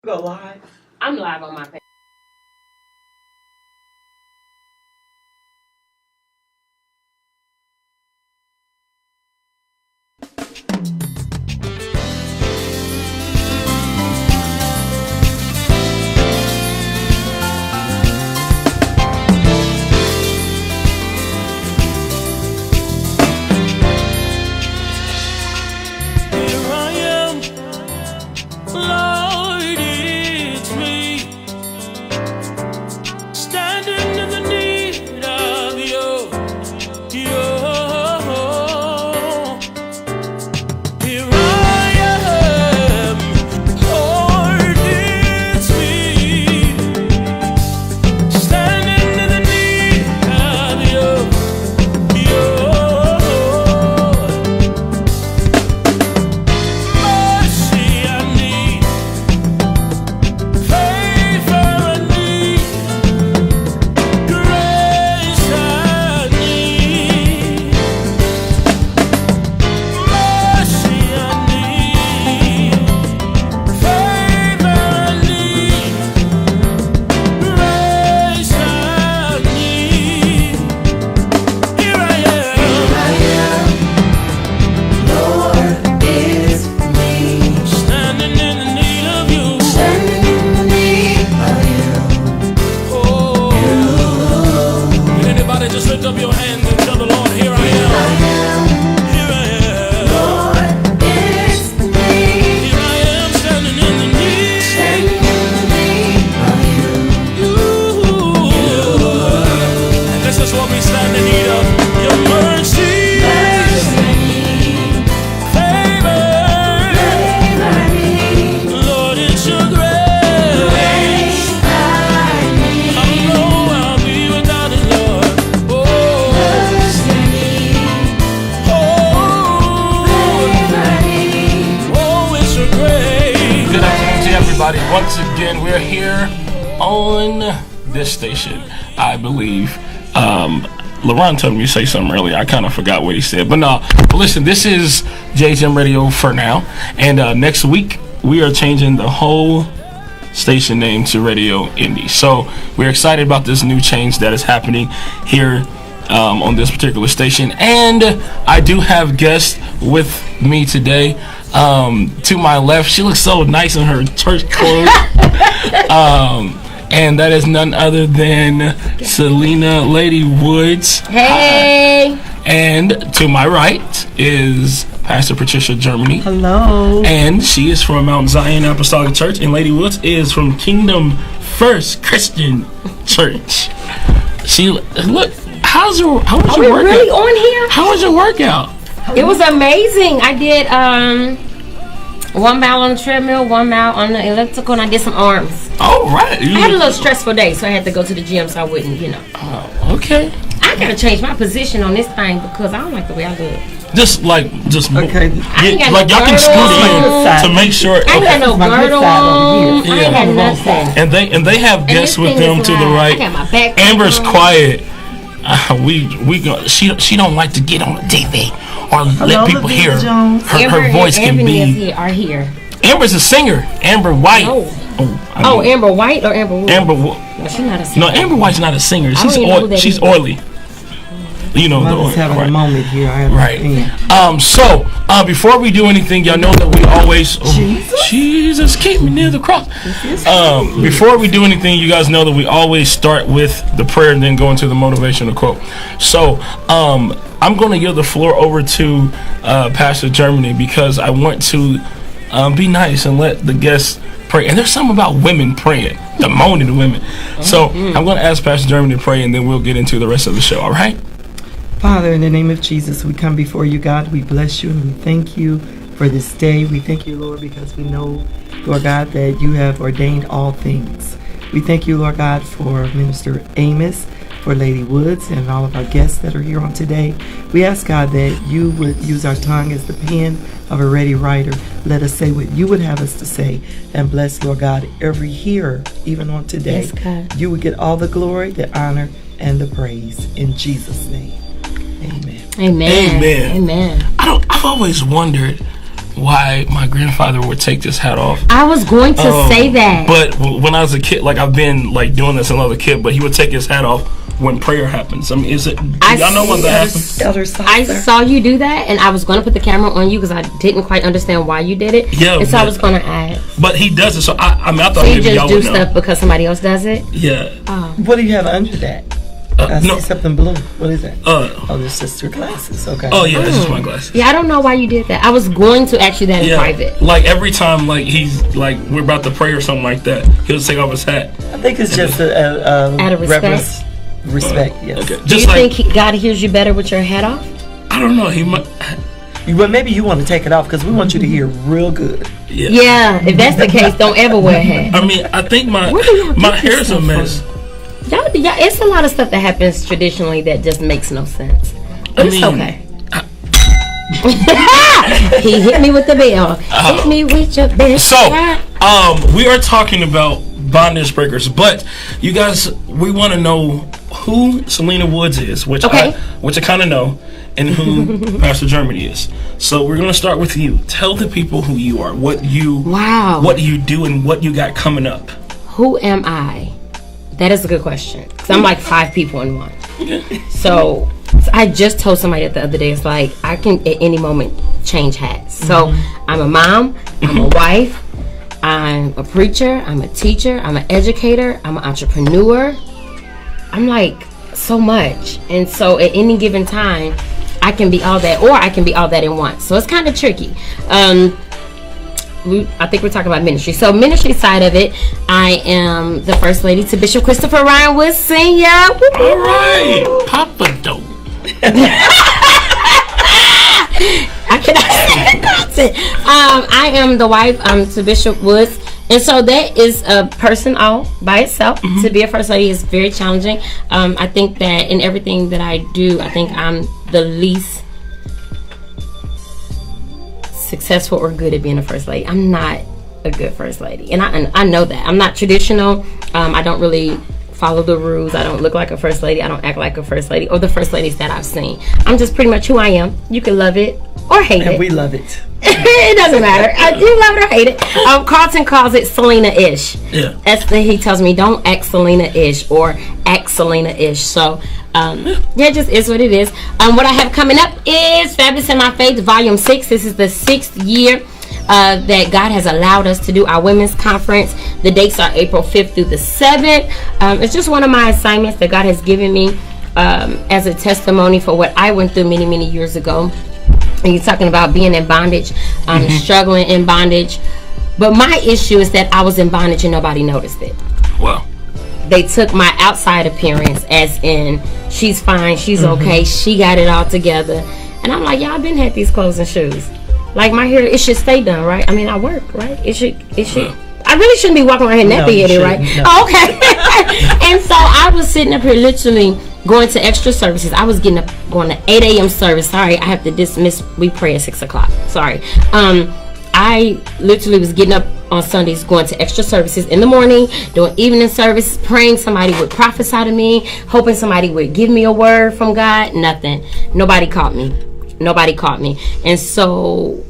Go live. I'm live on my page. Once again, we're here on this station, I believe. LaRon told me to say something earlier. I kind of forgot what he said. But no, listen, this is JGM Radio for now. And next week, we are changing the whole station name to Radio Indie. So we're excited about this new change that is happening here on this particular station. And I do have guests with me today. To my left, she looks so nice in her church clothes. And that is none other than Selena Lady Woods. Hey! Hi. And to my right is Pastor Patricia Germany. Hello. And she is from Mount Zion Apostolic Church. And Lady Woods is from Kingdom First Christian Church. She look. How was your workout? Really on here? How was your workout? It was amazing. I did 1 mile on the treadmill, 1 mile on the elliptical, and I did some arms. Oh, right. I had a little stressful day, so I had to go to the gym so I wouldn't, Oh, okay. I gotta change my position on this thing because I don't like the way I look. Just okay. Like y'all can scoot in to make sure. I ain't got no girdle on. I ain't got nothing. And they have guests with them to the right. I got my back. Amber's quiet. She don't like to get on the TV or let people hear her voice can be. Are here. Amber's a singer. Amber White. Oh, Amber White or Amber Wood? No, she's not a singer. No, Amber White's not a singer. She's oily. You know, Mother's having a moment here. Right. So before we do anything, y'all know that we always Jesus keep me near the cross. Before we do anything, you guys know that we always start with the prayer and then go into the motivational quote. So I'm going to give the floor over to Pastor Germany because I want to be nice and let the guests pray. And there's something about women praying, the moaning of women. So I'm going to ask Pastor Germany to pray and then we'll get into the rest of the show. All right? Father, in the name of Jesus, we come before you, God. We bless you and we thank you for this day. We thank you, Lord, because we know, Lord God, that you have ordained all things. We thank you, Lord God, for Minister Amos, for Lady Woods, and all of our guests that are here on today. We ask, God, that you would use our tongue as the pen of a ready writer. Let us say what you would have us to say, and bless, Lord God, every hearer, even on today. Yes, God. You would get all the glory, the honor, and the praise. In Jesus' name. Amen. Amen. Amen. Amen. I've always wondered why my grandfather would take this hat off. I was going to say that. But when I was a kid, like I've been like doing this when I was a kid, but he would take his hat off when prayer happens. I mean, is it? Y'all know what that happens? I saw you do that, and I was going to put the camera on you because I didn't quite understand why you did it. Yeah, and so I was going to ask. But he does it, so I mean, I thought so you maybe just y'all do would know. stuff because somebody else does it. Yeah. What do you have under that? I see No. something blue. What is that? Oh, this is your glasses. Okay. Oh yeah, that's just my glasses. Yeah, I don't know why you did that. I was going to ask you that in private. Like every time, like he's like we're about to pray or something like that, he'll take off his hat. I think it's just out of respect. Reverence. Respect, yes. Okay. Do you think God hears you better with your hat off? I don't know. He might. Well, maybe you want to take it off because we want you to hear real good. Yeah. If that's the case, don't ever wear a hat. I mean, I think my hair's a mess. Y'all, it's a lot of stuff that happens traditionally that just makes no sense. But it's okay. He hit me with the bell. Hit me with your bell. So, we are talking about bondage breakers, but you guys, we want to know who Selena Woods is, which I kind of know, and who Pastor Germany is. So we're gonna start with you. Tell the people who you are, what you do, and what you got coming up. Who am I? That is a good question. Because I'm like 5 people in one. So I just told somebody the other day, it's like I can at any moment change hats. So I'm a mom, I'm a wife, I'm a preacher, I'm a teacher, I'm an educator, I'm an entrepreneur. I'm like so much. And so at any given time, I can be all that, or I can be all that in one. So it's kind of tricky. I think we're talking about ministry. So ministry side of it, I am the first lady to Bishop Christopher Ryan Woods Sr. All right, Papa Dope. I cannot say it. I am the wife to Bishop Woods, and so that is a person all by itself. To be a first lady is very challenging. I think that in everything that I do, I think I'm the least successful or good at being a first lady. I'm not a good first lady, and I know that. I'm not traditional. I don't really follow the rules. I don't look like a first lady. I don't act like a first lady or the first ladies that I've seen. I'm just pretty much who I am. You can love it or hate it. And we love it. It doesn't matter. You love it or hate it. Carlton calls it Selena-ish. Yeah. He tells me don't act Selena-ish or act Selena-ish. So it just is what it is. What I have coming up is Fabulous in My Faith Volume 6. This is the 6th year that God has allowed us to do our women's conference. The dates are April 5th through the 7th. It's just one of my assignments that God has given me as a testimony for what I went through many, many years ago. And you're talking about being in bondage, struggling in bondage. But my issue is that I was in bondage and nobody noticed it. Wow. They took my outside appearance as in she's fine, she's okay, she got it all together. And I'm like, y'all been had these clothes and shoes. Like my hair, it should stay done, right? I mean, I work, right? It should. I really shouldn't be walking around here nappy-headed, right? No. Oh, okay. And so I was sitting up here literally going to extra services. I was getting up, going to 8 a.m. service. Sorry, I have to dismiss. We pray at 6 o'clock. Sorry. I literally was getting up on Sundays, going to extra services in the morning, doing evening service, praying somebody would prophesy to me, hoping somebody would give me a word from God. Nothing. Nobody caught me. And so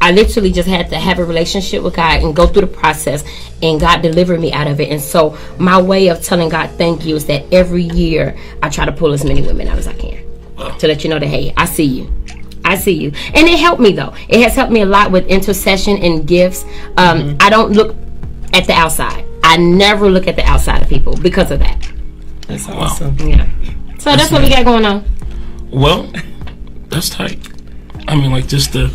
I literally just had to have a relationship with God and go through the process, and God delivered me out of it. And so my way of telling God thank you is that every year I try to pull as many women out as I can to let you know that, hey, I see you. And it helped me, though. It has helped me a lot with intercession and gifts. I don't look at the outside. I never look at the outside of people because of that. That's awesome. Yeah. So that's what we got going on. Well, that's tight. I mean, like, just the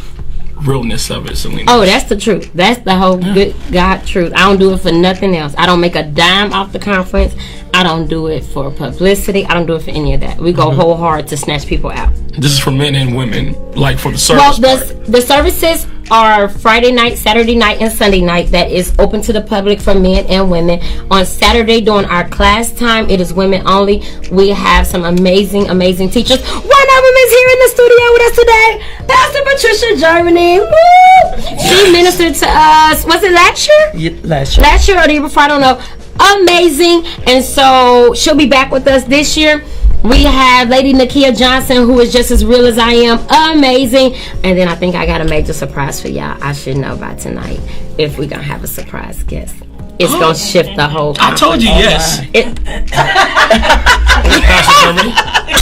realness of it, Selena. Oh, that's the truth. That's the whole good God truth. I don't do it for nothing else. I don't make a dime off the conference. I don't do it for publicity. I don't do it for any of that. We go whole hard to snatch people out. This is for men and women, like for the service. Well, the services are Friday night, Saturday night, and Sunday night. That is open to the public for men and women. On Saturday during our class time, it is women only. We have some amazing, amazing teachers. One of them is here in the studio with us today, Pastor Patricia Germany. Woo! She ministered to us. Was it last year? Yeah, last year. Last year or the year before, I don't know. Amazing. And so she'll be back with us this year. We have Lady Nakia Johnson, who is just as real as I am, amazing. And then I think I got a major surprise for y'all. I should know by tonight if we're gonna have a surprise guest. It's gonna shift the whole. I told you yes.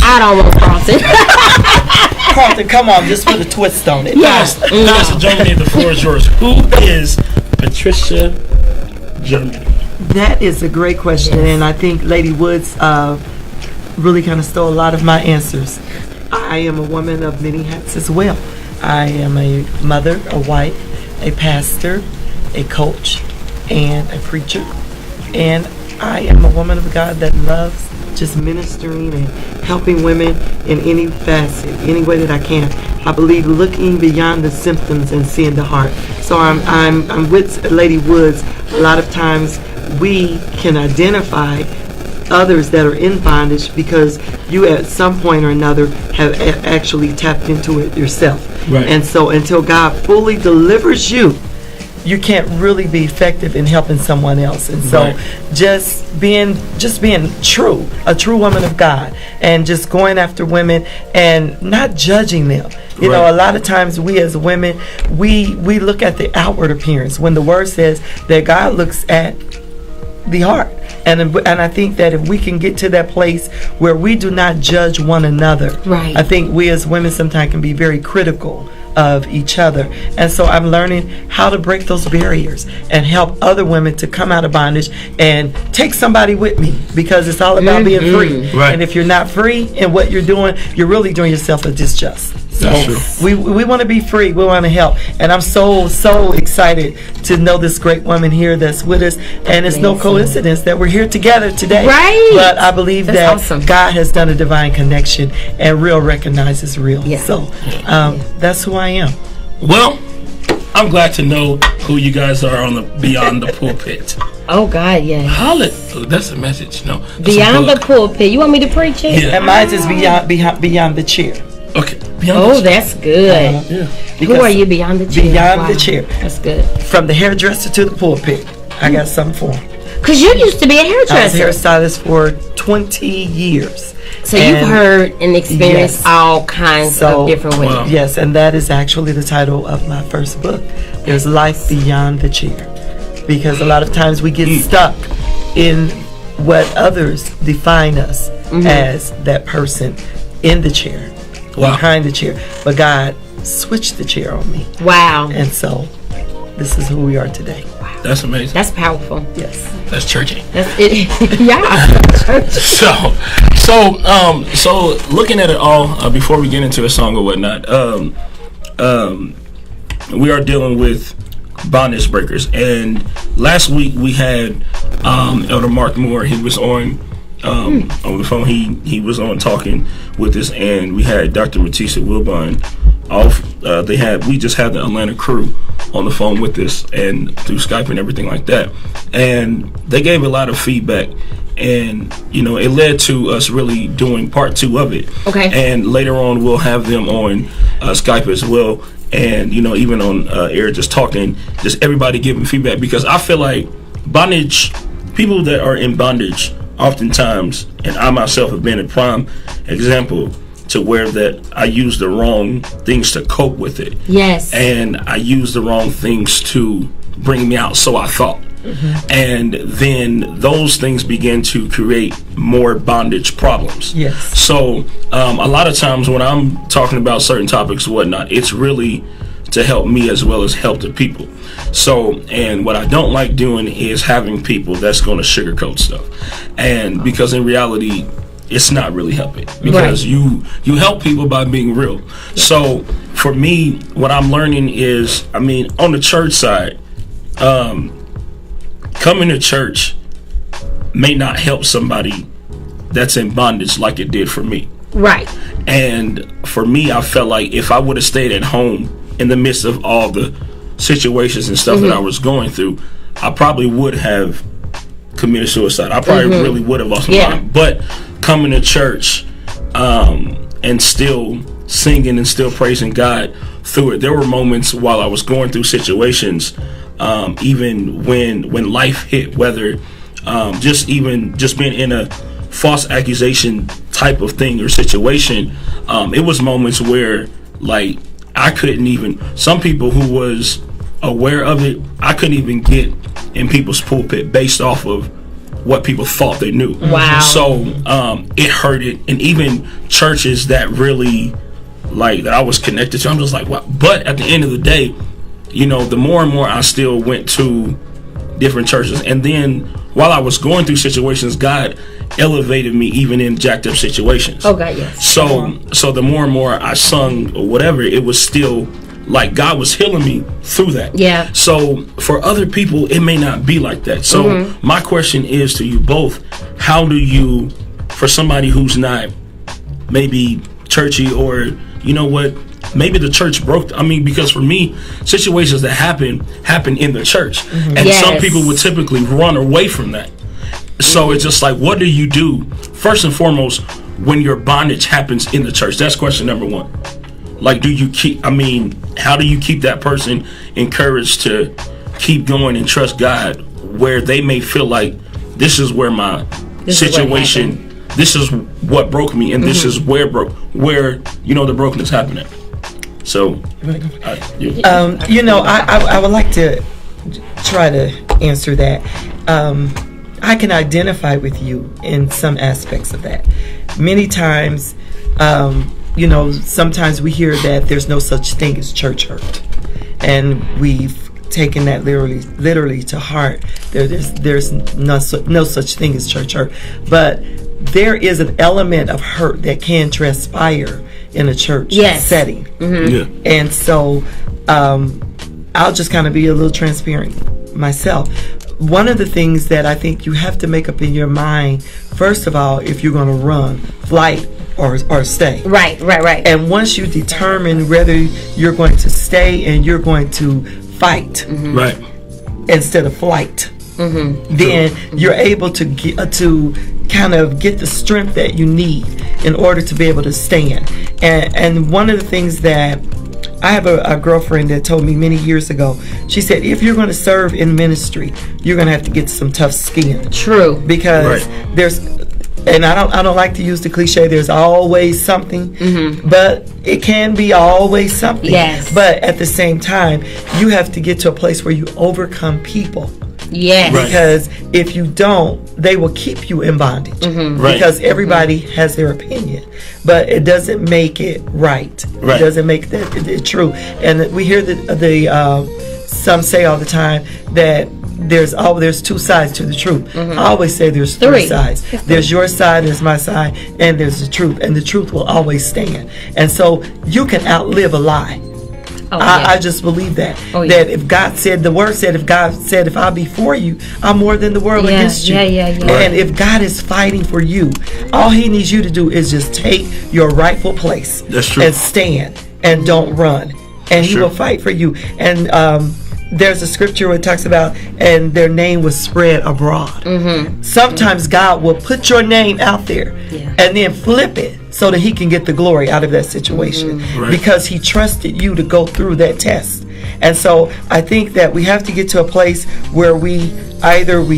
I don't want Carlton. Carlton, come on, just put a twist on it. Yes. Pastor Germany, the floor is yours. Who is Patricia Germany? That is a great question, and I think Lady Woods really kind of stole a lot of my answers. I am a woman of many hats as well. I am a mother, a wife, a pastor, a coach, and a preacher. And I am a woman of God that loves just ministering and helping women in any facet, any way that I can. I believe looking beyond the symptoms and seeing the heart. So I'm with Lady Woods. A lot of times we can identify others that are in bondage because you at some point or another have actually tapped into it yourself. Right. And so until God fully delivers you, you can't really be effective in helping someone else. And so just being true, a true woman of God, and just going after women and not judging them. You know, a lot of times we as women, we look at the outward appearance when the word says that God looks at the heart. And I think that if we can get to that place where we do not judge one another, I think we as women sometimes can be very critical of each other. And so I'm learning how to break those barriers and help other women to come out of bondage and take somebody with me, because it's all about being free. And if you're not free in what you're doing, you're really doing yourself a disjustice. So we want to be free. We want to help. And I'm so excited to know this great woman here that's with us. And it's no coincidence that we're here together today. But I believe that God has done a divine connection, and real recognizes real. So that's who I am. Well, I'm glad to know who you guys are on the Beyond the Pulpit. Oh God, yeah. Oh, that's a message. No, Beyond the Pulpit. You want me to preach it? And mine is beyond the chair. Okay. That's good. Who are you beyond the chair? Beyond the chair. That's good. From the hairdresser to the pulpit, I got something for him. Because you used to be a hairdresser. I was a hairstylist for 20 years. So you've heard and experienced all kinds of different ways. Wow. Yes, and that is actually the title of my first book. There's life beyond the chair. Because a lot of times we get stuck in what others define us as, that person in the chair, behind the chair. But God switched the chair on me. Wow. And so this is who we are today. Wow. That's amazing. That's powerful. Yes. That's churchy. That's it. So looking at it all, before we get into a song or whatnot, we are dealing with bondage breakers. And last week we had Elder Mark Moore. He was on the phone. He was on talking with us, and we had Dr. Matisa Wilbon off. We just had the Atlanta crew on the phone with us, and through Skype and everything like that. And they gave a lot of feedback, and it led to us really doing part 2 of it. Okay. And later on we'll have them on Skype as well, and even on air, just talking, just everybody giving feedback, because I feel like bondage, people that are in bondage, oftentimes, and I myself have been a prime example to where that I use the wrong things to cope with it. Yes. And I use the wrong things to bring me out, so I thought. And then those things begin to create more bondage problems. Yes. So a lot of times when I'm talking about certain topics and whatnot, it's really to help me as well as help the people. So, and what I don't like doing is having people that's going to sugarcoat stuff. And because in reality, it's not really helping, because you help people by being real. So for me, what I'm learning is, on the church side, coming to church may not help somebody that's in bondage like it did for me. Right. And for me, I felt like if I would have stayed at home in the midst of all the situations and stuff that I was going through, I probably would have committed suicide. I probably really would have lost my mind. But coming to church and still singing and still praising God through it, there were moments while I was going through situations, even when life hit, whether just being in a false accusation type of thing or situation, it was moments where like I couldn't even, some people who was aware of it, I couldn't even get in people's pulpit based off of what people thought they knew. Wow. So it hurted, and even churches that really like that I was connected to, I'm just like, what? But at the end of the day, you know, the more and more I still went to different churches, and then while I was going through situations, God elevated me even in jacked up situations. Oh God, yes. So the more and more I sung or whatever, it was still like God was healing me through that. Yeah. So for other people, it may not be like that. So my question is to you both: how do you, for somebody who's not maybe churchy, or you know what, maybe the church broke. I mean, because for me, situations that happen in the church, and some people would typically run away from that. So it's just like, what do you do first and foremost when your bondage happens in the church? That's question number one. Like, do you keep, I mean, how do you keep that person encouraged to keep going and trust God where they may feel like this is where my situation, this is what broke me, and this is where you know the brokenness happening. So, you know, I would like to try to answer that. I can identify with you in some aspects of that. Many times, you know, sometimes we hear that there's no such thing as church hurt, and we've taken that literally to heart. There's no such thing as church hurt, but there is an element of hurt that can transpire in a church setting. And so I'll just kind of be a little transparent myself. One of the things that I think you have to make up in your mind, first of all, if you're going to run, flight or stay. Right. And once you determine whether you're going to stay and you're going to fight instead of flight, then you're able to get, to kind of get the strength that you need in order to be able to stand. And one of the things that I have a girlfriend that told me many years ago, she said, if you're going to serve in ministry, you're going to have to get some tough skin. True. Because there's, and I don't like to use the cliche, there's always something, but it can be always something. Yes. But at the same time, you have to get to a place where you overcome people. Yes. Because if you don't, they will keep you in bondage. Because everybody has their opinion, but it doesn't make it right. It doesn't make it true. And we hear the some say all the time that there's two sides to the truth. I always say there's three sides. There's your side, there's my side, and there's the truth. And the truth will always stand. And so you can outlive a lie. I just believe that. That if God said, the word said, if God said, if I be for you, I'm more than the world against you. And if God is fighting for you, all he needs you to do is just take your rightful place and stand and don't run. And he will fight for you. And there's a scripture where it talks about, and their name was spread abroad. Sometimes God will put your name out there and then flip it so that he can get the glory out of that situation because he trusted you to go through that test. And so I think that we have to get to a place where we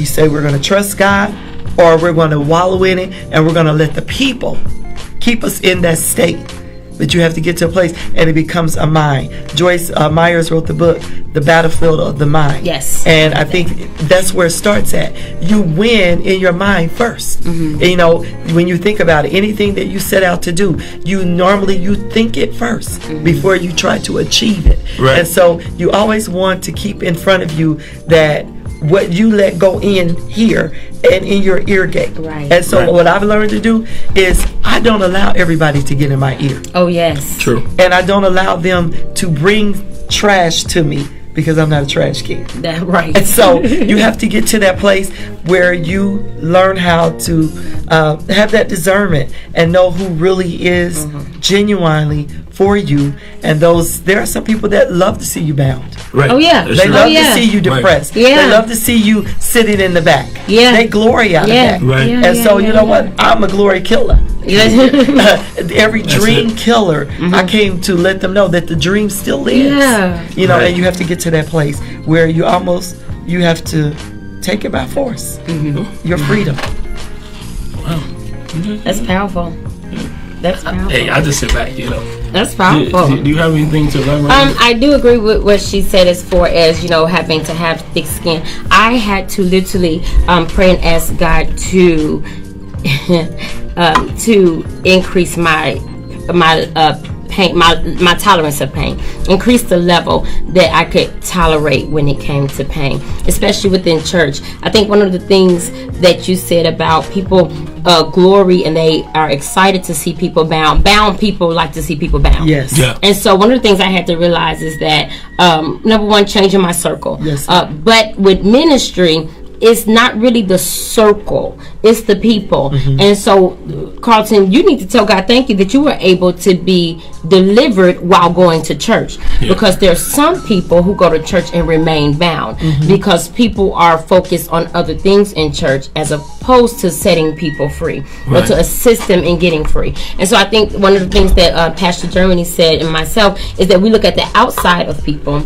say we're going to trust God, or we're going to wallow in it and we're going to let the people keep us in that state. But you have to get to a place and it becomes a mind. Joyce Myers wrote the book, The Battlefield of the Mind. Yes. And I think that's where it starts at. You win in your mind first. And, you know, when you think about it, anything that you set out to do, you think it first before you try to achieve it. And so you always want to keep in front of you that what you let go in here and in your ear gate. And so what I've learned to do is I don't allow everybody to get in my ear. Oh, yes. True. And I don't allow them to bring trash to me because I'm not a trash can. And so you have to get to that place where you learn how to have that discernment and know who really is genuinely for you. And there are some people that love to see you bound. Oh yeah. They love to see you depressed. They love to see you sitting in the back. They glory out of that. And so you know what? I'm a glory killer. Every dream killer, I came to let them know that the dream still lives. You know, and you have to get to that place where you have to take it by force. Your freedom. Wow. That's powerful. That's powerful. Hey, I just sit back, you know. That's powerful. Do you have anything to elaborate? I do agree with what she said as far as, having to have thick skin. I had to literally pray and ask God to increase my pain, my tolerance of pain, increase the level that I could tolerate when it came to pain, especially within church. I think one of the things that you said about people glory and they are excited to see people bound. Bound people like to see people bound. Yes. Yeah. And so one of the things I had to realize is that number one, changing my circle. Yes. But with ministry, it's not really the circle, it's the people. And so, Carlton, you need to tell God thank you that you were able to be delivered while going to church. Because there's some people who go to church and remain bound because people are focused on other things in church as opposed to setting people free or to assist them in getting free. And so I think one of the things that Pastor Germany said and myself is that we look at the outside of people,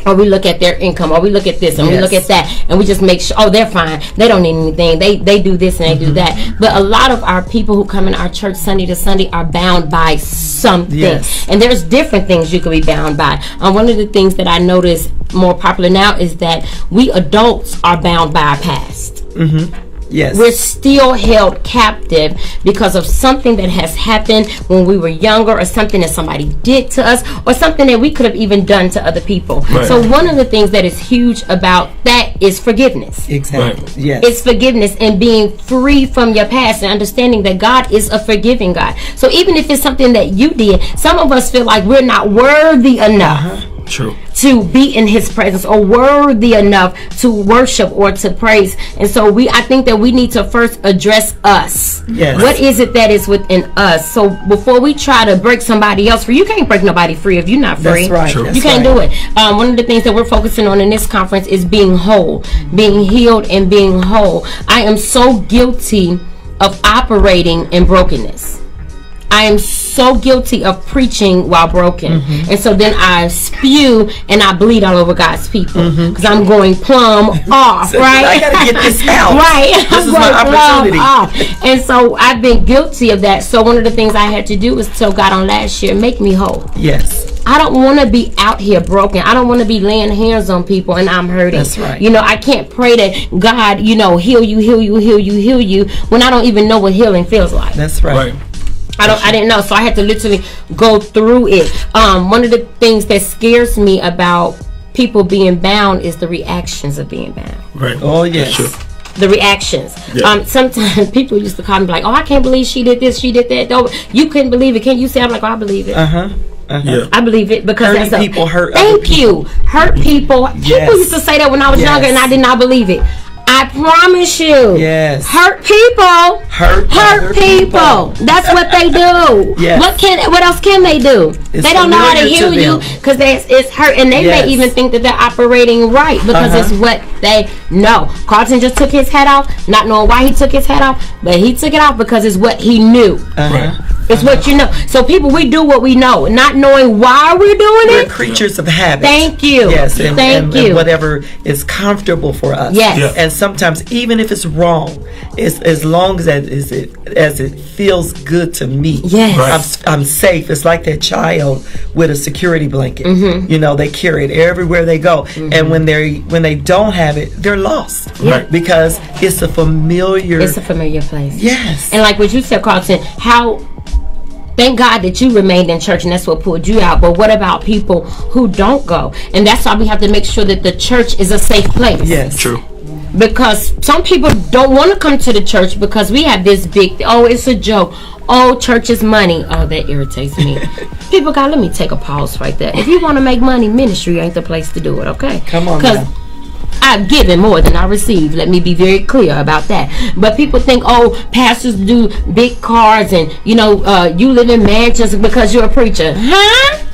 or we look at their income, or we look at this and we look at that, and we just make sure, oh, they're fine, they don't need anything, they do this and they do that. But a lot of our people who come in our church Sunday to Sunday are bound by something. And there's different things you could be bound by. One of the things that I notice more popular now is that we adults are bound by our past. Yes. We're still held captive because of something that has happened when we were younger, or something that somebody did to us, or something that we could have even done to other people. So one of the things that is huge about that is forgiveness. Exactly. Yes. It's forgiveness and being free from your past and understanding that God is a forgiving God. So even if it's something that you did, some of us feel like we're not worthy enough. True. To be in his presence, or worthy enough to worship or to praise. And so I think that we need to first address us. Yes. What is it that is within us? So before we try to break somebody else free, you can't break nobody free if you're not free. That's right. True. You can't do it. One of the things that we're focusing on in this conference is being whole, being healed and being whole. I am so guilty of operating in brokenness. I am so guilty of preaching while broken. And so then I spew and I bleed all over God's people because I'm going plumb off, right? I gotta get this out. Right. This is my opportunity. Off. And so I've been guilty of that. So one of the things I had to do was tell God on last year, make me whole. Yes. I don't want to be out here broken. I don't want to be laying hands on people and I'm hurting. That's right. I can't pray that God, heal you when I don't even know what healing feels like. That's right. I didn't know, so I had to literally go through it. One of the things that scares me about people being bound is the reactions of being bound. Right. Oh, yes. The reactions. Yeah. Sometimes people used to call me like, "Oh, I can't believe she did this, she did that." No, you couldn't believe it. Can you say? I'm like, "Oh, I believe it." Yeah. I believe it because Hurting people hurt. Thank you. Hurt people. Yes. People used to say that when I was younger, and I did not believe it. I promise you. Yes. Hurt people. Hurt people. That's what they do. Yes. What else can they do? It's they don't know how to familiar heal to you them. because it's hurt, and they may even think that they're operating right because it's what they know. Carlton just took his hat off, not knowing why he took his hat off, but he took it off because it's what he knew. Right. It's what you know. So people, we do what we know, not knowing why we're doing We're it. creatures of habit. Thank you. Yes, Thank you. And whatever is comfortable for us. Yes. Yeah. And sometimes, even if it's wrong, it's as long as it feels good to me. Yes. Right. I'm safe. It's like that child with a security blanket. They carry it everywhere they go. And when they don't have it, they're lost. Right. Because it's a familiar. It's a familiar place. Yes. And like what you said, Carlton, thank God that you remained in church and that's what pulled you out. But what about people who don't go? And that's why we have to make sure that the church is a safe place. Yes. True. Because some people don't want to come to the church because we have this big, it's a joke. Oh, church is money. Oh, that irritates me. People, God, let me take a pause right there. If you want to make money, ministry ain't the place to do it, okay? Come on Because now. I've given more than I received. Let me be very clear about that. But people think, pastors do big cars and, you live in mansions because you're a preacher. Huh?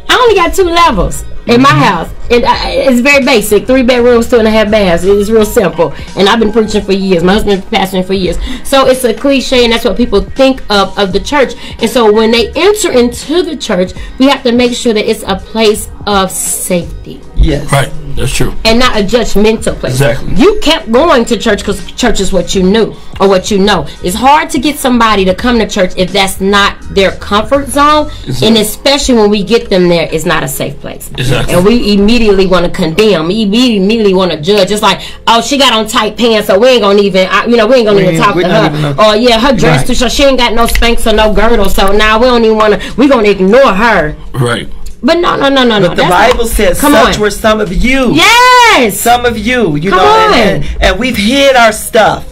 I only got 2 levels in my house. It's very basic. 3 bedrooms, 2.5 baths. It's real simple. And I've been preaching for years. My husband's been pastoring for years. So it's a cliche, and that's what people think of the church. And so when they enter into the church, we have to make sure that it's a place of safety. Yes. Right. That's true. And not a judgmental place. Exactly. You kept going to church because church is what you knew or what you know. It's hard to get somebody to come to church if that's not their comfort zone. Exactly. And especially when we get them there, it's not a safe place. Exactly. And we immediately want to condemn. We immediately want to judge. It's like, oh, she got on tight pants, so we ain't gonna even, we ain't gonna even talk to her. Or yeah, her dress too short. She ain't got no Spanx or no girdle, so now we don't even want to. We gonna ignore her. Right. But no. But the Bible says, such were some of you. Yes. Some of you, you know, and we've hid our stuff.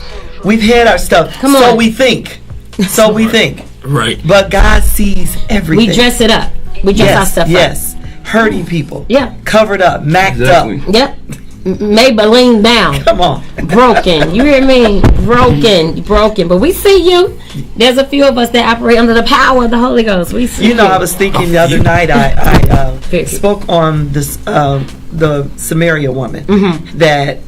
We've hid our stuff. So we think. So we think. Right. But God sees everything. We dress it up. We dress our stuff up. Yes. Hurting people. Yeah. Covered up. Macked up. Yep. Maybelline down. Come on. Broken. You hear me? Broken. But we see you. There's a few of us that operate under the power of the Holy Ghost. We see you. I was thinking the other night, I spoke on this the Samaria woman that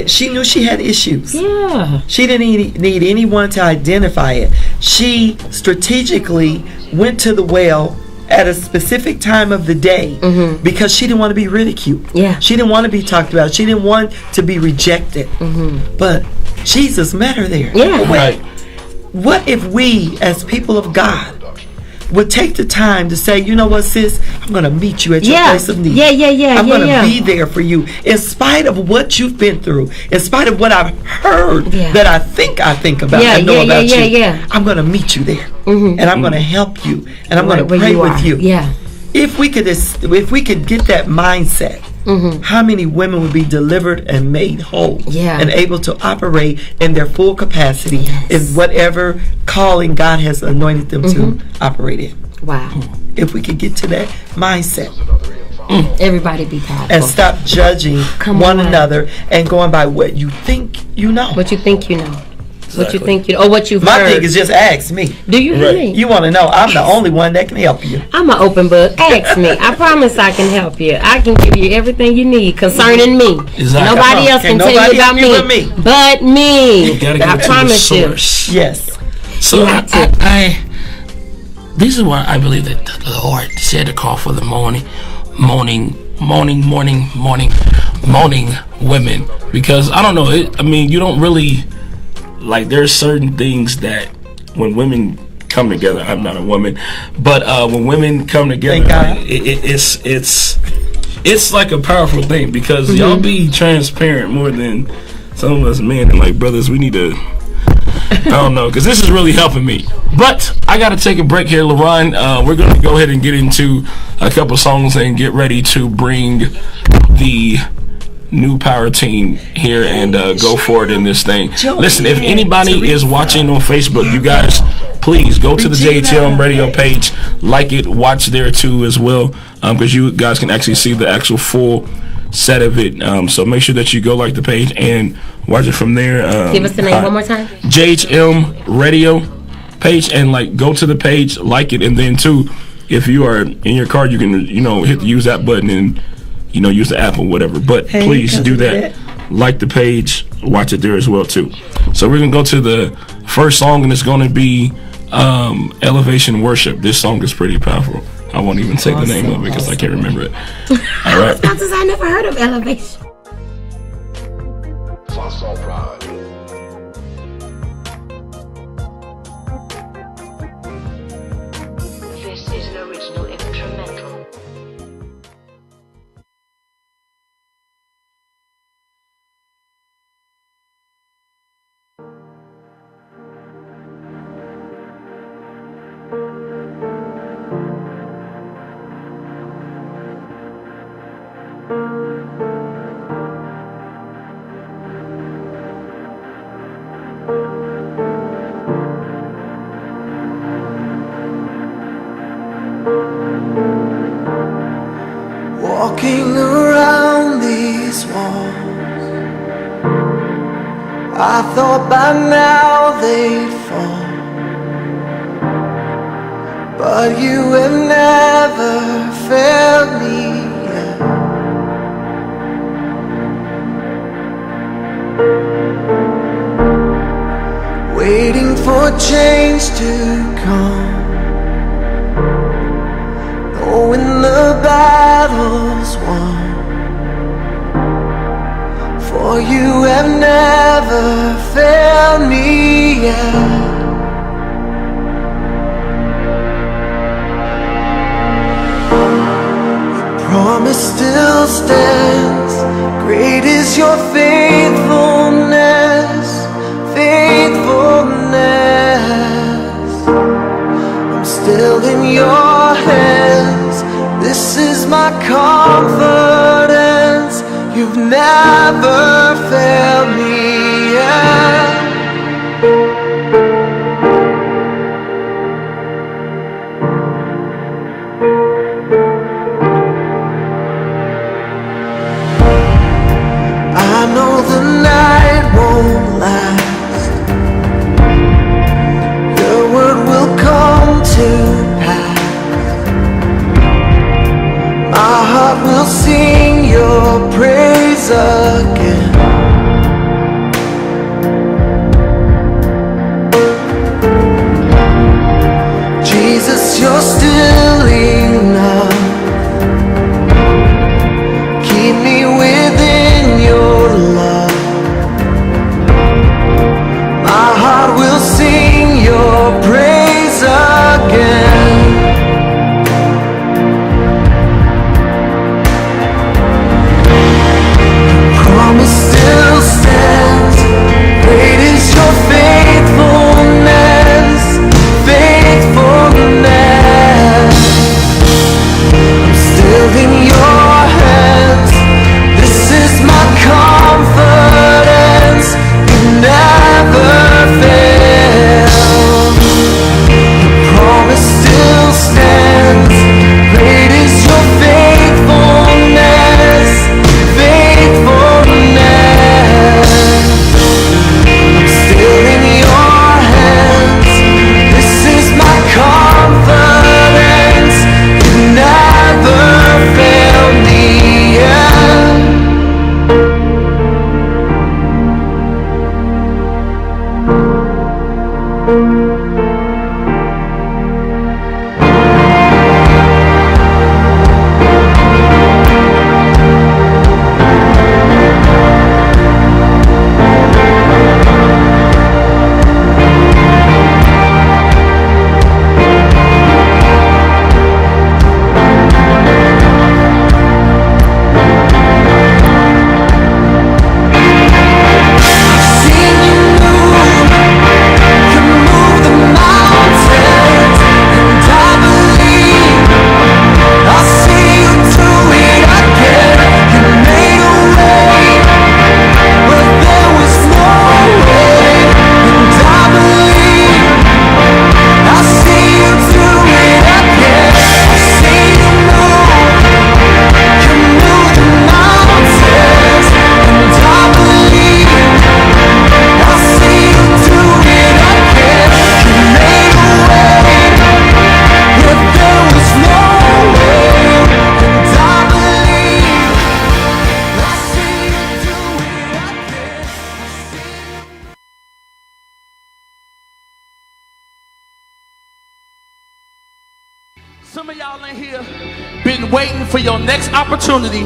she knew she had issues. Yeah. She didn't need anyone to identify it. She strategically went to the well at a specific time of the day because she didn't want to be ridiculed. Yeah. She didn't want to be talked about. She didn't want to be rejected. But Jesus met her there. Yeah. Right. What if we, as people of God, would take the time to say, you know what, sis, I'm going to meet you at your place of need. I'm going to be there for you. In spite of what you've been through, in spite of what I've heard that I think about, I know about you, I'm going to meet you there. And I'm going to help you. And I'm going to pray with you. Yeah. If we could get that mindset, how many women would be delivered and made whole and able to operate in their full capacity in whatever calling God has anointed them to operate in? Wow. If we could get to that mindset. Everybody be powerful. And stop judging one another and going by what you think you know. What you think you know. What you think you know, or what you've heard. My thing is just ask me. Do you hear me? You want to know? I'm the only one that can help you. I'm an open book. Ask me. I promise I can help you. I can give you everything you need concerning me. Exactly. Nobody else can tell you about me but me. I promise you. Yes. So this is why I believe that the Lord said to call for the moaning women, because I don't know. You don't really. Like, there's certain things that when women come together, I'm not a woman, but when women come together, it's like a powerful thing, because y'all be transparent more than some of us men, and like, brothers, we need to, I don't know, because this is really helping me. But I got to take a break here, LaRon. We're going to go ahead and get into a couple songs and get ready to bring the new power team here and go forward in this thing. Listen, if anybody is watching on Facebook, you guys, please go to the JTM radio page, like it, watch there too as well, because you guys can actually see the actual full set of it. So make sure that you go like the page and watch it from there. Give us the name one more time. JHM radio page, and like go to the page, like it, and then too, if you are in your car, you can hit the use that button and use the app or whatever. But please do that. Like the page, watch it there as well too. So we're gonna go to the first song, and it's gonna be Elevation Worship. This song is pretty powerful. I won't even say the name of it because I can't remember it. All right. I never heard of Elevation. This is an original instrumental. Walking around these walls, I thought by now they'd fall, but you have never failed me yet. Waiting for change to come, knowing the battle's as one. For you have never failed me yet. Promise still stands. Great is your faithfulness, faithfulness. I'm still in your hands. This is my confidence. You've never failed me yet. I know the night won't last. Your word will come to pass. My heart will sing your praise again. Jesus, you're still enough. Keep me within your love. My heart will sing your praise again. Promise still stands. Great is your faithfulness, faithfulness. I'm still in your hands. This is my confidence. You never fail. Promise still stands. Great is your faithfulness, faithfulness. I'm still in your hands. This is my confidence. You never fail me yet. Some of y'all in here been waiting for your next opportunity,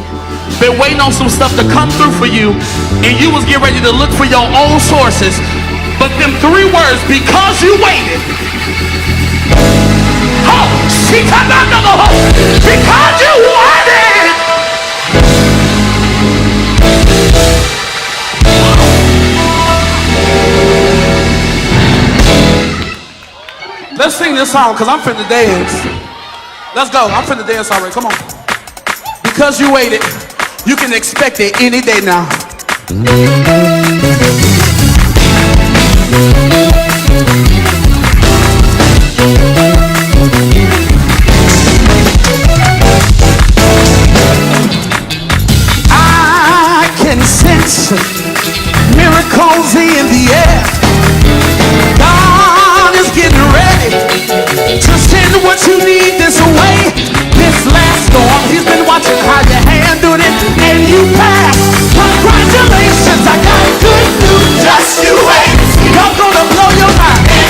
been waiting on some stuff to come through for you, and you was getting ready to look for your own sources. But them three words, because you waited. Oh, she got another hope. Because you waited. Let's sing this song, because I'm finna dance. Let's go. I'm finna dance already. Come on. Because you waited, you can expect it any day now. I can sense miracles in the air. God is getting ready to send what you need this way. This last storm, he's been watching how you handled it, and you passed. Congratulations, I got good news. Just you wait. You're gonna blow your mind.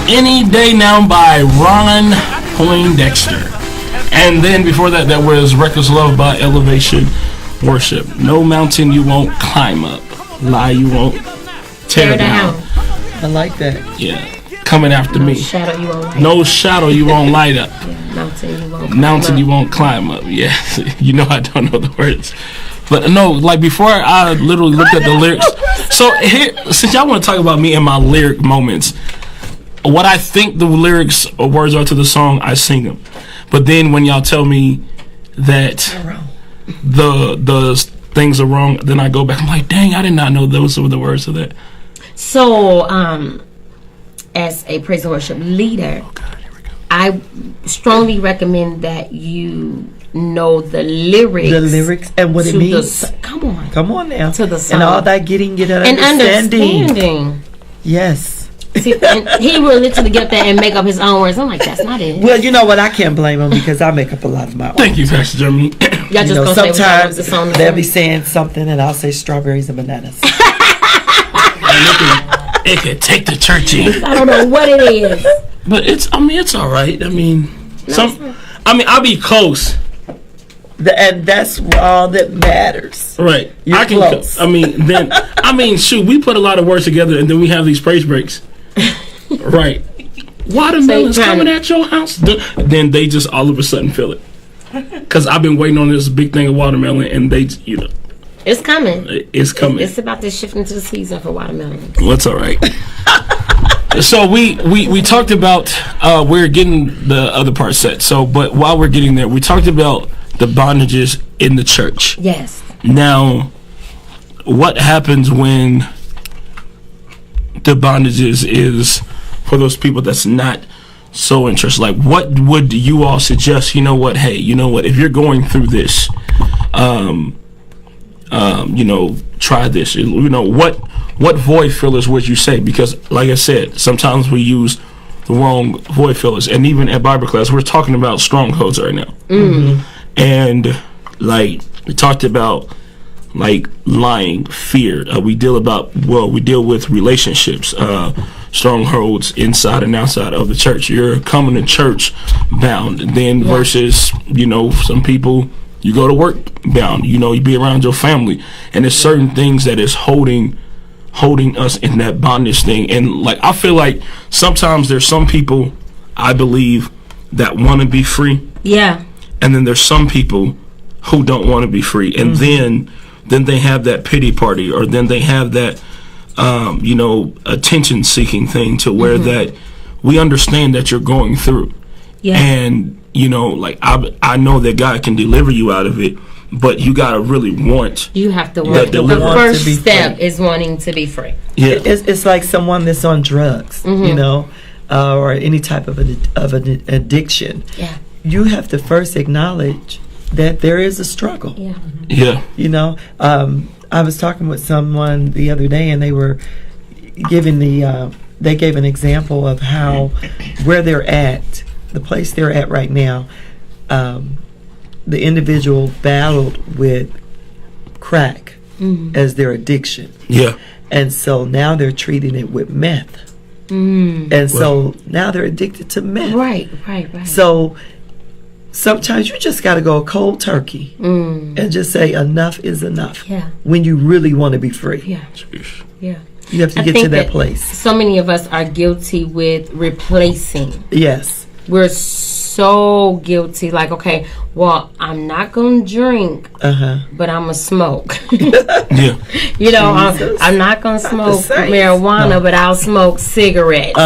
Any Day Now by Ron Poindexter. And then before that, that was Reckless Love by Elevation Worship. No mountain you won't climb up. Lie you won't tear down. I like that. Yeah. Coming after me. Shadow you won't light No shadow you won't light up. Yeah, Mountain you won't climb up. Yeah. You know I don't know the words. But no, like before I literally looked at the lyrics. So here, since y'all want to talk about me and my lyric moments, what I think the lyrics or words are to the song, I sing them. But then when y'all tell me that the things are wrong, then I go back. I'm like, dang, I did not know those were the words of that. So, as a praise and worship leader, I strongly recommend that you know the lyrics and what it means. Come on now. To the song. And all that getting it and understanding. Yes. See, and he will literally get there and make up his own words. I'm like, that's not it. Well, you know what? I can't blame him because I make up a lot of my own. Thank you, Pastor Jeremy. Y'all just gonna sometimes say the song they'll be saying something and I'll say strawberries and bananas. It could take the church in. I don't know what it is. But it's all right. I mean, I'll be close. And that's all that matters. Right. You're close. Shoot, we put a lot of words together and then we have these praise breaks. Right. Watermelon's coming at your house. Then they just all of a sudden feel it. Because I've been waiting on this big thing of watermelon and they, it's coming. It's coming. It's about to shift into the season for watermelon. Well, it's all right. So we talked about we're getting the other part set. So, but while we're getting there, we talked about the bondages in the church. Yes. Now, what happens when the bondages is for those people that's not so interested? Like, what would you all suggest? You know what? Hey, you know what? If you're going through this, try this. What void fillers would you say? Because, like I said, sometimes we use the wrong void fillers, and even at Bible class, we're talking about strongholds right now. Mm-hmm. And like we talked about, like lying, fear. We deal with relationships, strongholds inside and outside of the church. You're coming to church bound, then versus some people you go to work bound. You be around your family, and there's certain things that is holding us in that bondage thing. And like I feel like sometimes there's some people I believe that want to be free. Yeah. And then there's some people who don't want to be free, and then they have that pity party, or then they have that attention-seeking thing to where that we understand that you're going through, and like I know that God can deliver you out of it, but you gotta really want. You have to want. The first step is wanting to be free. Yeah, it's like someone that's on drugs, or any type of an addiction. Yeah. You have to first acknowledge that there is a struggle. Yeah. Yeah. I was talking with someone the other day, and they were giving they gave an example of how where they're at, the place they're at right now, the individual battled with crack as their addiction. Yeah. And so now they're treating it with meth. And so now they're addicted to meth. Right. So sometimes you just got to go cold turkey and just say enough is enough. Yeah. When you really want to be free. Yeah. You have to get to that place. So many of us are guilty with replacing. Yes. We're so guilty. Like, okay, well, I'm not going to drink, but I'm going to smoke. Yeah. I'm not going to smoke marijuana, but I'll smoke cigarettes.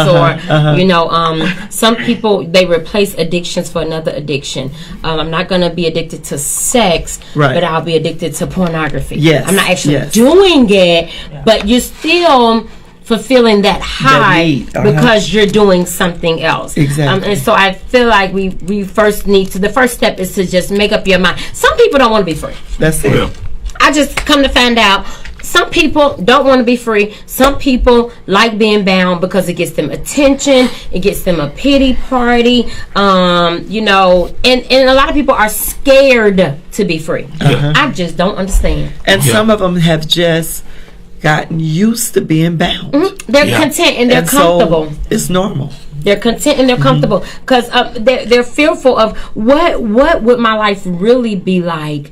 Some people, they replace addictions for another addiction. I'm not going to be addicted to sex, but I'll be addicted to pornography. Yes. I'm not actually doing it, but you're still fulfilling that high because you're doing something else. Exactly. And so I feel like we first need to, the first step is to just make up your mind. Some people don't want to be free. That's it. Yeah. I just come to find out some people don't want to be free. Some people like being bound because it gets them attention. It gets them a pity party. And a lot of people are scared to be free. I just don't understand. And some of them have just gotten used to being bound. They're content and they're comfortable. So it's normal. They're content and they're comfortable because they're fearful of what would my life really be like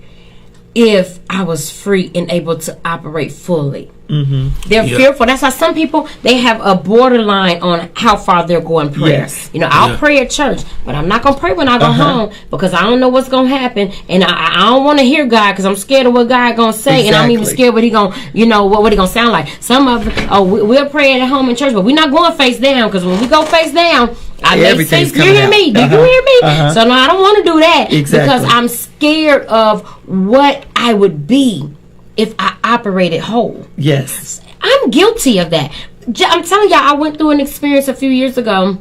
if I was free and able to operate fully. They're fearful. That's why some people, they have a borderline on how far they're going prayer. Yes. You know, I'll pray at church, but I'm not going to pray when I go home because I don't know what's going to happen, and I don't want to hear God because I'm scared of what God going to say, and I'm even scared what he going to, you know, what he going to sound like. Some of them, we'll pray at home in church, but we're not going face down, because when we go face down, I may say, you hear me? Do you hear me? So no, I don't want to do that because I'm scared of what I would be if I operated whole. Yes. I'm guilty of that. I'm telling y'all, I went through an experience a few years ago,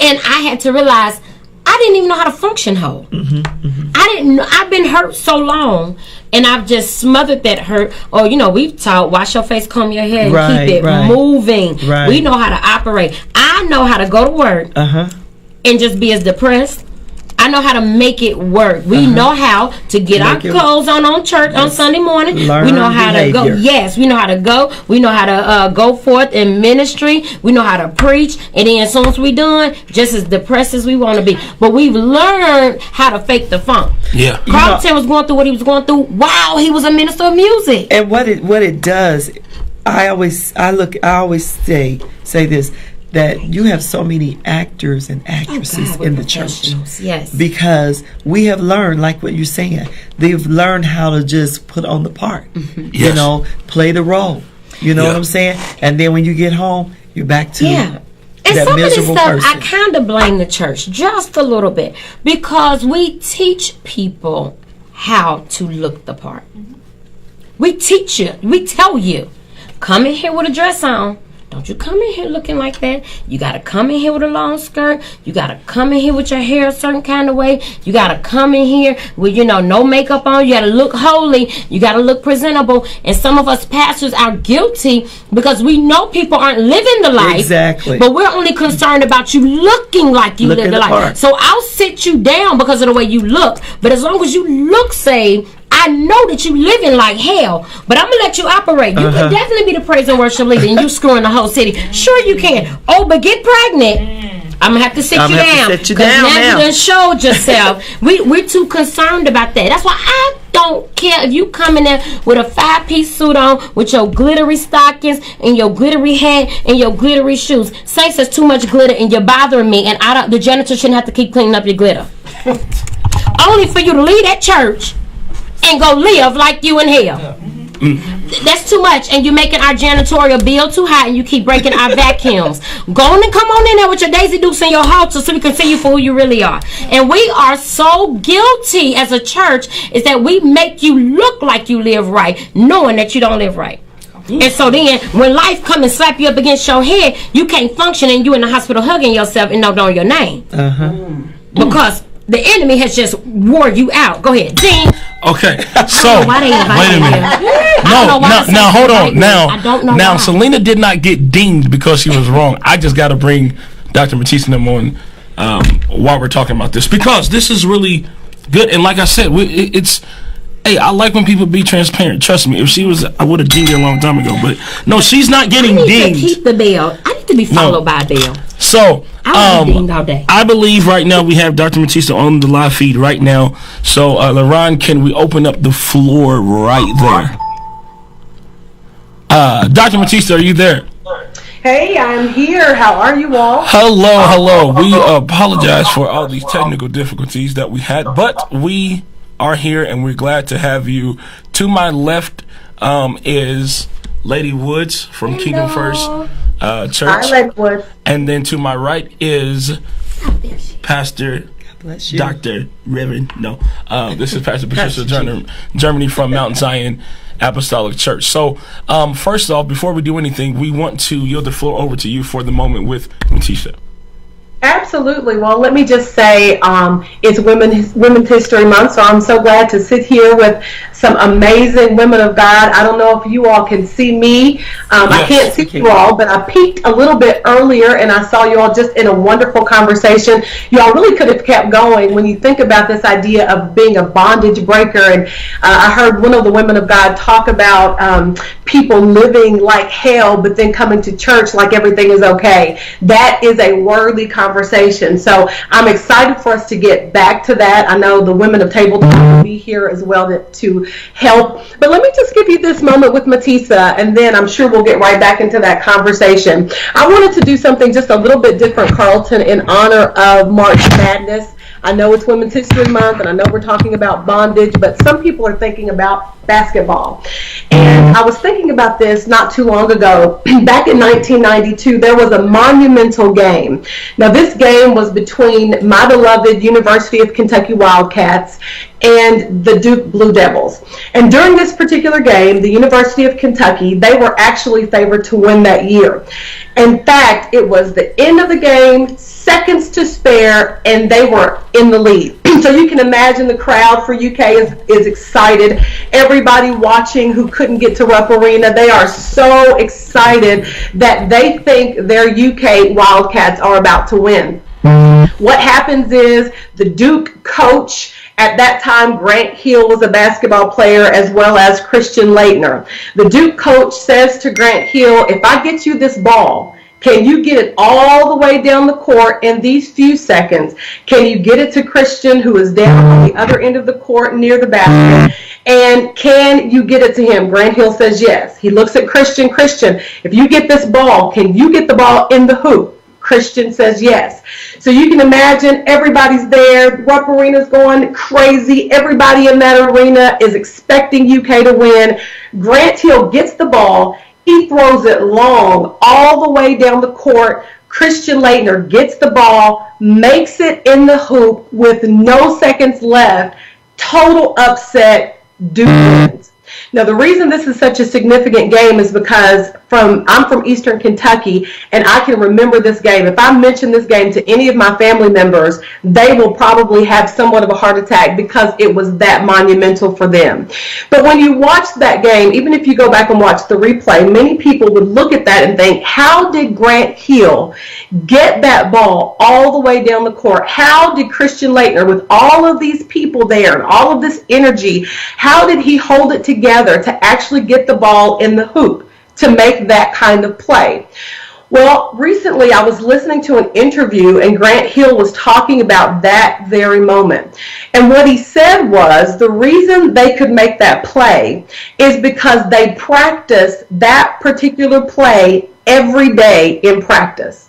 and I had to realize I didn't even know how to function whole. I didn't know. I've been hurt so long, and I've just smothered that hurt. Or, you know, we've taught, wash your face, comb your hair, and keep it moving. We know how to operate. I know how to go to work and just be as depressed. I know how to make it work. We know how to get our clothes on church on Sunday morning. We know how to go. Yes, we know how to go. We know how to go forth in ministry. We know how to preach. And then as soon as we done, just as depressed as we want to be. But we've learned how to fake the funk. Yeah. Carlton was going through what he was going through while he was a minister of music. And what it does, I always say this, that you have so many actors and actresses in the church. Yes. Because we have learned, like what you're saying, they've learned how to just put on the part. You know, play the role. You know what I'm saying? And then when you get home, you're back to and that some miserable of this stuff, person. I kind of blame the church just a little bit, because we teach people how to look the part. We teach you. We tell you, come in here with a dress on. Don't you come in here looking like that. You got to come in here with a long skirt. You got to come in here with your hair a certain kind of way. You got to come in here with, you know, no makeup on. You got to look holy. You got to look presentable. And some of us pastors are guilty because we know people aren't living the life. Exactly. But we're only concerned about you looking like you live the life. Part. So I'll sit you down because of the way you look. But as long as you look saved, I know that you living like hell, but I'm gonna let you operate. You can definitely be the praise and worship leader, and you screwing the whole city. Sure, you can. Oh, but get pregnant. I'm gonna have to sit you down. Because now you done showed yourself. We're too concerned about that. That's why I don't care if you come in there with a 5-piece suit on, with your glittery stockings and your glittery hat and your glittery shoes. Saints, there's too much glitter and you're bothering me, and the janitor shouldn't have to keep cleaning up your glitter. Only for you to leave that church and go live like you in hell. That's too much, and you're making our janitorial bill too high, and you keep breaking our vacuums. Go on and come on in there with your Daisy Dukes and your halter so we can see you for who you really are. And we are so guilty as a church, is that we make you look like you live right, knowing that you don't live right. And so then when life come and slap you up against your head, you can't function, and you in the hospital hugging yourself and don't know your name. Because the enemy has just wore you out. Go ahead. Ding. Okay, so wait a minute. Now hold on. Now Selena did not get dinged because she was wrong. I just got to bring Dr. Matisse and them on while we're talking about this, because this is really good. And like I said, hey, I like when people be transparent. Trust me. If she was, I would have dinged her a long time ago. But no, she's not getting dinged. To keep the bell. I need to be followed by a bell. So I dinged all day. I believe right now we have Dr. Matisse on the live feed right now. So LaRon, can we open up the floor right there? Dr. Matisse, are you there? Hey, I'm here. How are you all? Hello. We apologize for all these technical difficulties that we had, but we are here and we're glad to have you. To my left is Lady Woods from Kingdom First Church. Hi, Lady Woods. And then to my right is Pastor Dr. Reverend. No, this is Pastor Patricia Germany from Mount Zion Apostolic Church. So first off, before we do anything, we want to yield the floor over to you for the moment with Matisha. Absolutely. Well, let me just say it's Women's History Month, so I'm so glad to sit here with some amazing women of God. I don't know if you all can see me. I can't see you all, but I peeked a little bit earlier, and I saw you all just in a wonderful conversation. You all really could have kept going when you think about this idea of being a bondage breaker. And I heard one of the women of God talk about people living like hell, but then coming to church like everything is okay. That is a worthy conversation. So I'm excited for us to get back to that. I know the women of Table Talk will be here as well to help. But let me just give you this moment with Matisa, and then I'm sure we'll get right back into that conversation. I wanted to do something just a little bit different, Carlton, in honor of March Madness. I know it's Women's History Month, and I know we're talking about bondage, but some people are thinking about basketball. And I was thinking about this not too long ago. Back in 1992, there was a monumental game. Now, this game was between my beloved University of Kentucky Wildcats and the Duke Blue Devils. And during this particular game, the University of Kentucky, they were actually favored to win that year. In fact, it was the end of the game, seconds to spare, and they were in the lead. So you can imagine the crowd for UK is excited. Everybody watching who couldn't get to Rupp Arena, they are so excited that they think their UK Wildcats are about to win. What happens is the Duke coach, at that time, Grant Hill was a basketball player, as well as Christian Laettner. The Duke coach says to Grant Hill, if I get you this ball, can you get it all the way down the court in these few seconds? Can you get it to Christian, who is down on the other end of the court near the basket? And can you get it to him? Grant Hill says yes. He looks at Christian. Christian, if you get this ball, can you get the ball in the hoop? Christian says yes. So you can imagine everybody's there. Rupp Arena's going crazy. Everybody in that arena is expecting UK to win. Grant Hill gets the ball. He throws it long all the way down the court. Christian Laettner gets the ball, makes it in the hoop with no seconds left. Total upset. Duke wins. Now, the reason this is such a significant game is because I'm from Eastern Kentucky, and I can remember this game. If I mention this game to any of my family members, they will probably have somewhat of a heart attack because it was that monumental for them. But when you watch that game, even if you go back and watch the replay, many people would look at that and think, how did Grant Hill get that ball all the way down the court? How did Christian Laettner, with all of these people there and all of this energy, how did he hold it together to actually get the ball in the hoop to make that kind of play? Well, recently I was listening to an interview, and Grant Hill was talking about that very moment. And what he said was the reason they could make that play is because they practiced that particular play every day in practice.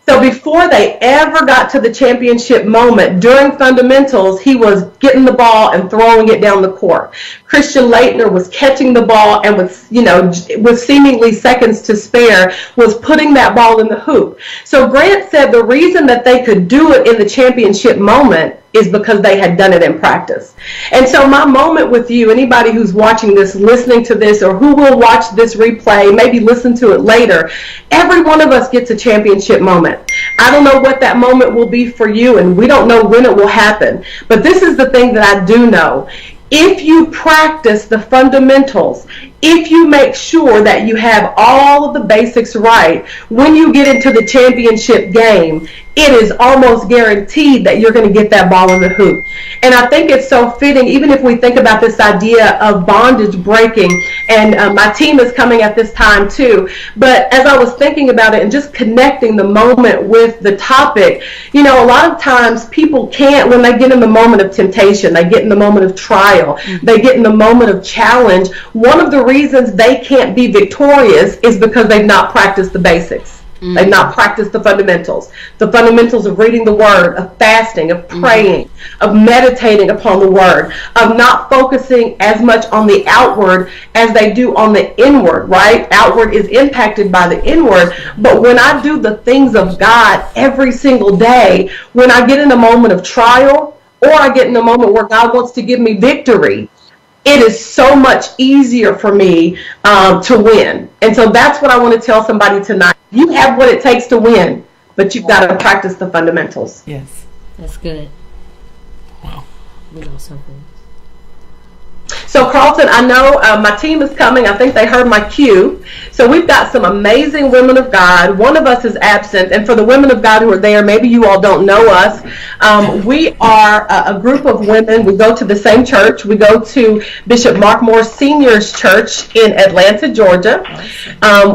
So before they ever got to the championship moment, during fundamentals, he was getting the ball and throwing it down the court. Christian Laettner was catching the ball and with seemingly seconds to spare, was putting that ball in the hoop. So Grant said the reason that they could do it in the championship moment is because they had done it in practice. And so my moment with you, anybody who's watching this, listening to this, or who will watch this replay, maybe listen to it later, every one of us gets a championship moment. I don't know what that moment will be for you, and we don't know when it will happen. But this is the thing that I do know. If you practice the fundamentals, if you make sure that you have all of the basics right, when you get into the championship game, it is almost guaranteed that you're going to get that ball in the hoop. And I think it's so fitting, even if we think about this idea of bondage breaking, and my team is coming at this time too, but as I was thinking about it and just connecting the moment with the topic, you know, a lot of times people can't, when they get in the moment of temptation, they get in the moment of trial, they get in the moment of challenge, one of the reasons they can't be victorious is because they've not practiced the basics. They've not practiced the fundamentals of reading the word, of fasting, of praying, of meditating upon the word, of not focusing as much on the outward as they do on the inward, right? Outward is impacted by the inward, but when I do the things of God every single day, when I get in a moment of trial, or I get in a moment where God wants to give me victory, it is so much easier for me to win. And so that's what I want to tell somebody tonight. You have what it takes to win. but you've got to practice the fundamentals. Yes. That's good. Wow. We know something. So Carlton, I know my team is coming. I think they heard my cue. So we've got some amazing women of God. One of us is absent. And for the women of God who are there, maybe you all don't know us. We are a group of women. We go to the same church. We go to Bishop Mark Moore Sr.'s church in Atlanta, Georgia.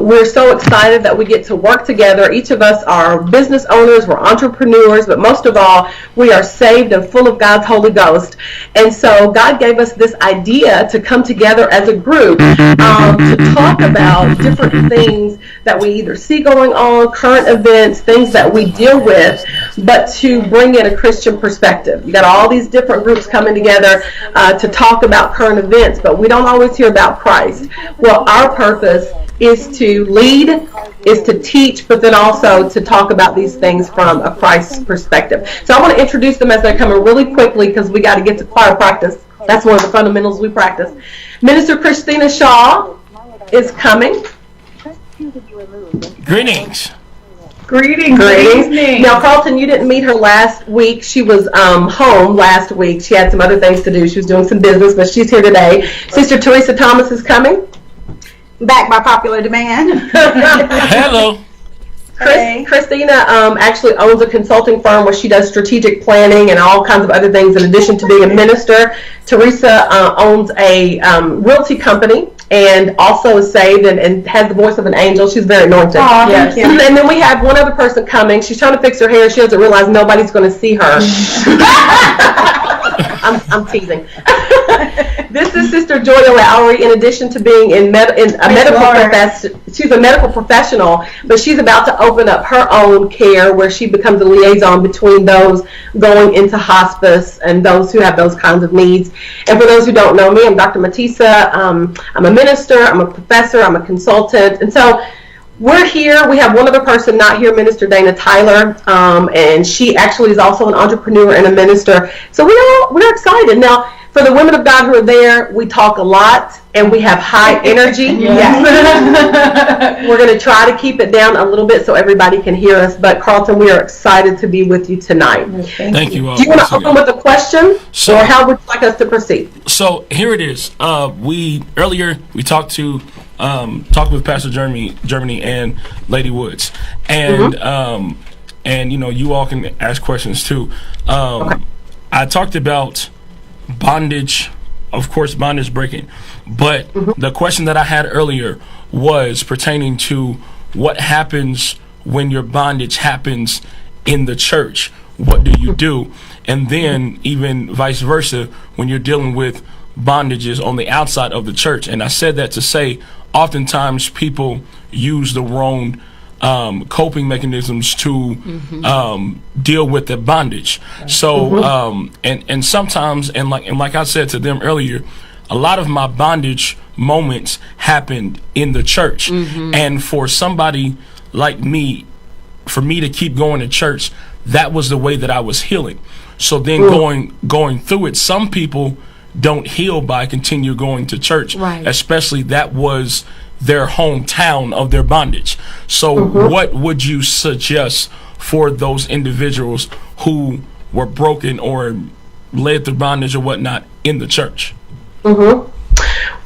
We're so excited that we get to work together. Each of us are business owners. We're entrepreneurs. But most of all, we are saved and full of God's Holy Ghost. And so God gave us this idea to come together as a group to talk about different things that we either see going on, current events, things that we deal with, but to bring in a Christian perspective. You got all these different groups coming together to talk about current events, but we don't always hear about Christ. Well, our purpose is to lead, is to teach, but then also to talk about these things from a Christ perspective. So I want to introduce them as they're coming really quickly because we got to get to choir practice. That's one of the fundamentals we practice. Minister Christina Shaw is coming. Greetings. Greetings. Now, Carlton, you didn't meet her last week. She was home last week. She had some other things to do. She was doing some business, but she's here today. Sister Teresa Thomas is coming. Back by popular demand. Hello. Christina actually owns a consulting firm where she does strategic planning and all kinds of other things in addition to being a minister. Teresa owns a realty company and also is saved and has the voice of an angel. She's very anointed. Oh, yes. And then we have one other person coming. She's trying to fix her hair. She doesn't realize nobody's going to see her. I'm teasing. This is Sister Joy Lowry. In addition to being she's a medical professional, but she's about to open up her own care where she becomes a liaison between those going into hospice and those who have those kinds of needs. And for those who don't know me, I'm Dr. Matisa. I'm a minister. I'm a professor. I'm a consultant. And so we're here. We have one other person not here, Minister Dana Tyler, and she actually is also an entrepreneur and a minister. So we're excited. Now, for the women of God who are there, we talk a lot and we have high energy. Yes. We're going to try to keep it down a little bit so everybody can hear us. But Carlton, we are excited to be with you tonight. Thank you all. Do you want to open with a question, or how would you like us to proceed? So here it is. We talked with Pastor Germany and Lady Woods, and and you all can ask questions too. Okay. I talked about bondage, of course, bondage breaking, but the question that I had earlier was pertaining to what happens when your bondage happens in the church. What do you do? And then even vice versa when you're dealing with bondages on the outside of the church. And I said that to say oftentimes people use the wrong coping mechanisms to deal with the bondage. So and sometimes and like I said to them earlier, a lot of my bondage moments happened in the church. And for somebody like me, for me to keep going to church, that was the way that I was healing. So then going through it, some people don't heal by continue going to church, right? Especially that was their hometown of their bondage. So what would you suggest for those individuals who were broken or led through bondage or whatnot in the church? Well,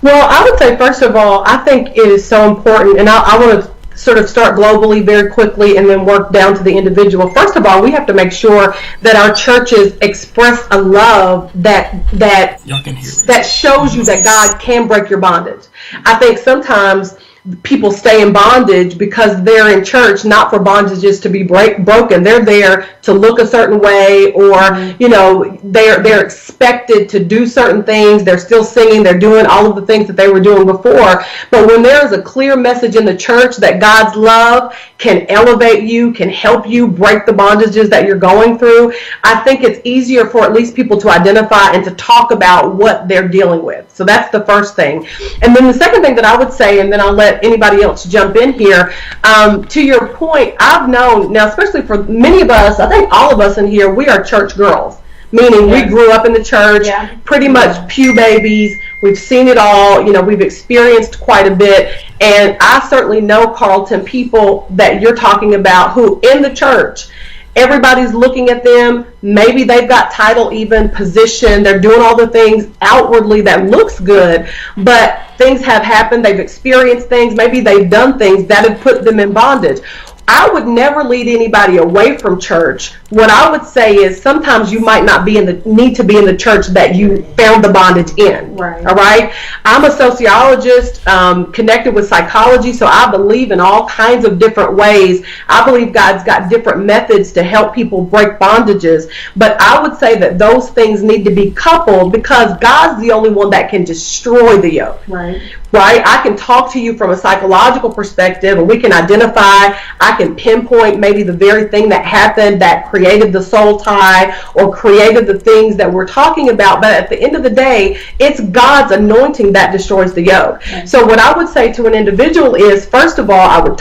I would say, first of all, I think it is so important, and I want to sort of start globally very quickly and then work down to the individual. First of all, we have to make sure that our churches express a love that shows you that God can break your bondage. I think sometimes people stay in bondage because they're in church not for bondages to be broken. They're there to look a certain way, or they're expected to do certain things. They're still singing, they're doing all of the things that they were doing before. But when there is a clear message in the church that God's love can elevate you, can help you break the bondages that you're going through, I think it's easier for at least people to identify and to talk about what they're dealing with. So that's the first thing. And then the second thing that I would say, and then I'll let anybody else jump in here, to your point, I've known now, especially for many of us, I think all of us in here, we are church girls. Meaning we grew up in the church, pretty much pew babies. We've seen it all. We've experienced quite a bit. And I certainly know, Carlton, people that you're talking about who in the church, everybody's looking at them. Maybe they've got title, even position. They're doing all the things outwardly that looks good, but things have happened. They've experienced things. Maybe they've done things that have put them in bondage. I would never lead anybody away from church. What I would say is sometimes you might not need to be in the church that you found the bondage in. Right. All right. I'm a sociologist connected with psychology, so I believe in all kinds of different ways. I believe God's got different methods to help people break bondages. But I would say that those things need to be coupled because God's the only one that can destroy the yoke. Right. Right? I can talk to you from a psychological perspective and we can identify, I can pinpoint maybe the very thing that happened that created the soul tie or created the things that we're talking about. But at the end of the day, it's God's anointing that destroys the yoke. Right. So what I would say to an individual is, first of all, I would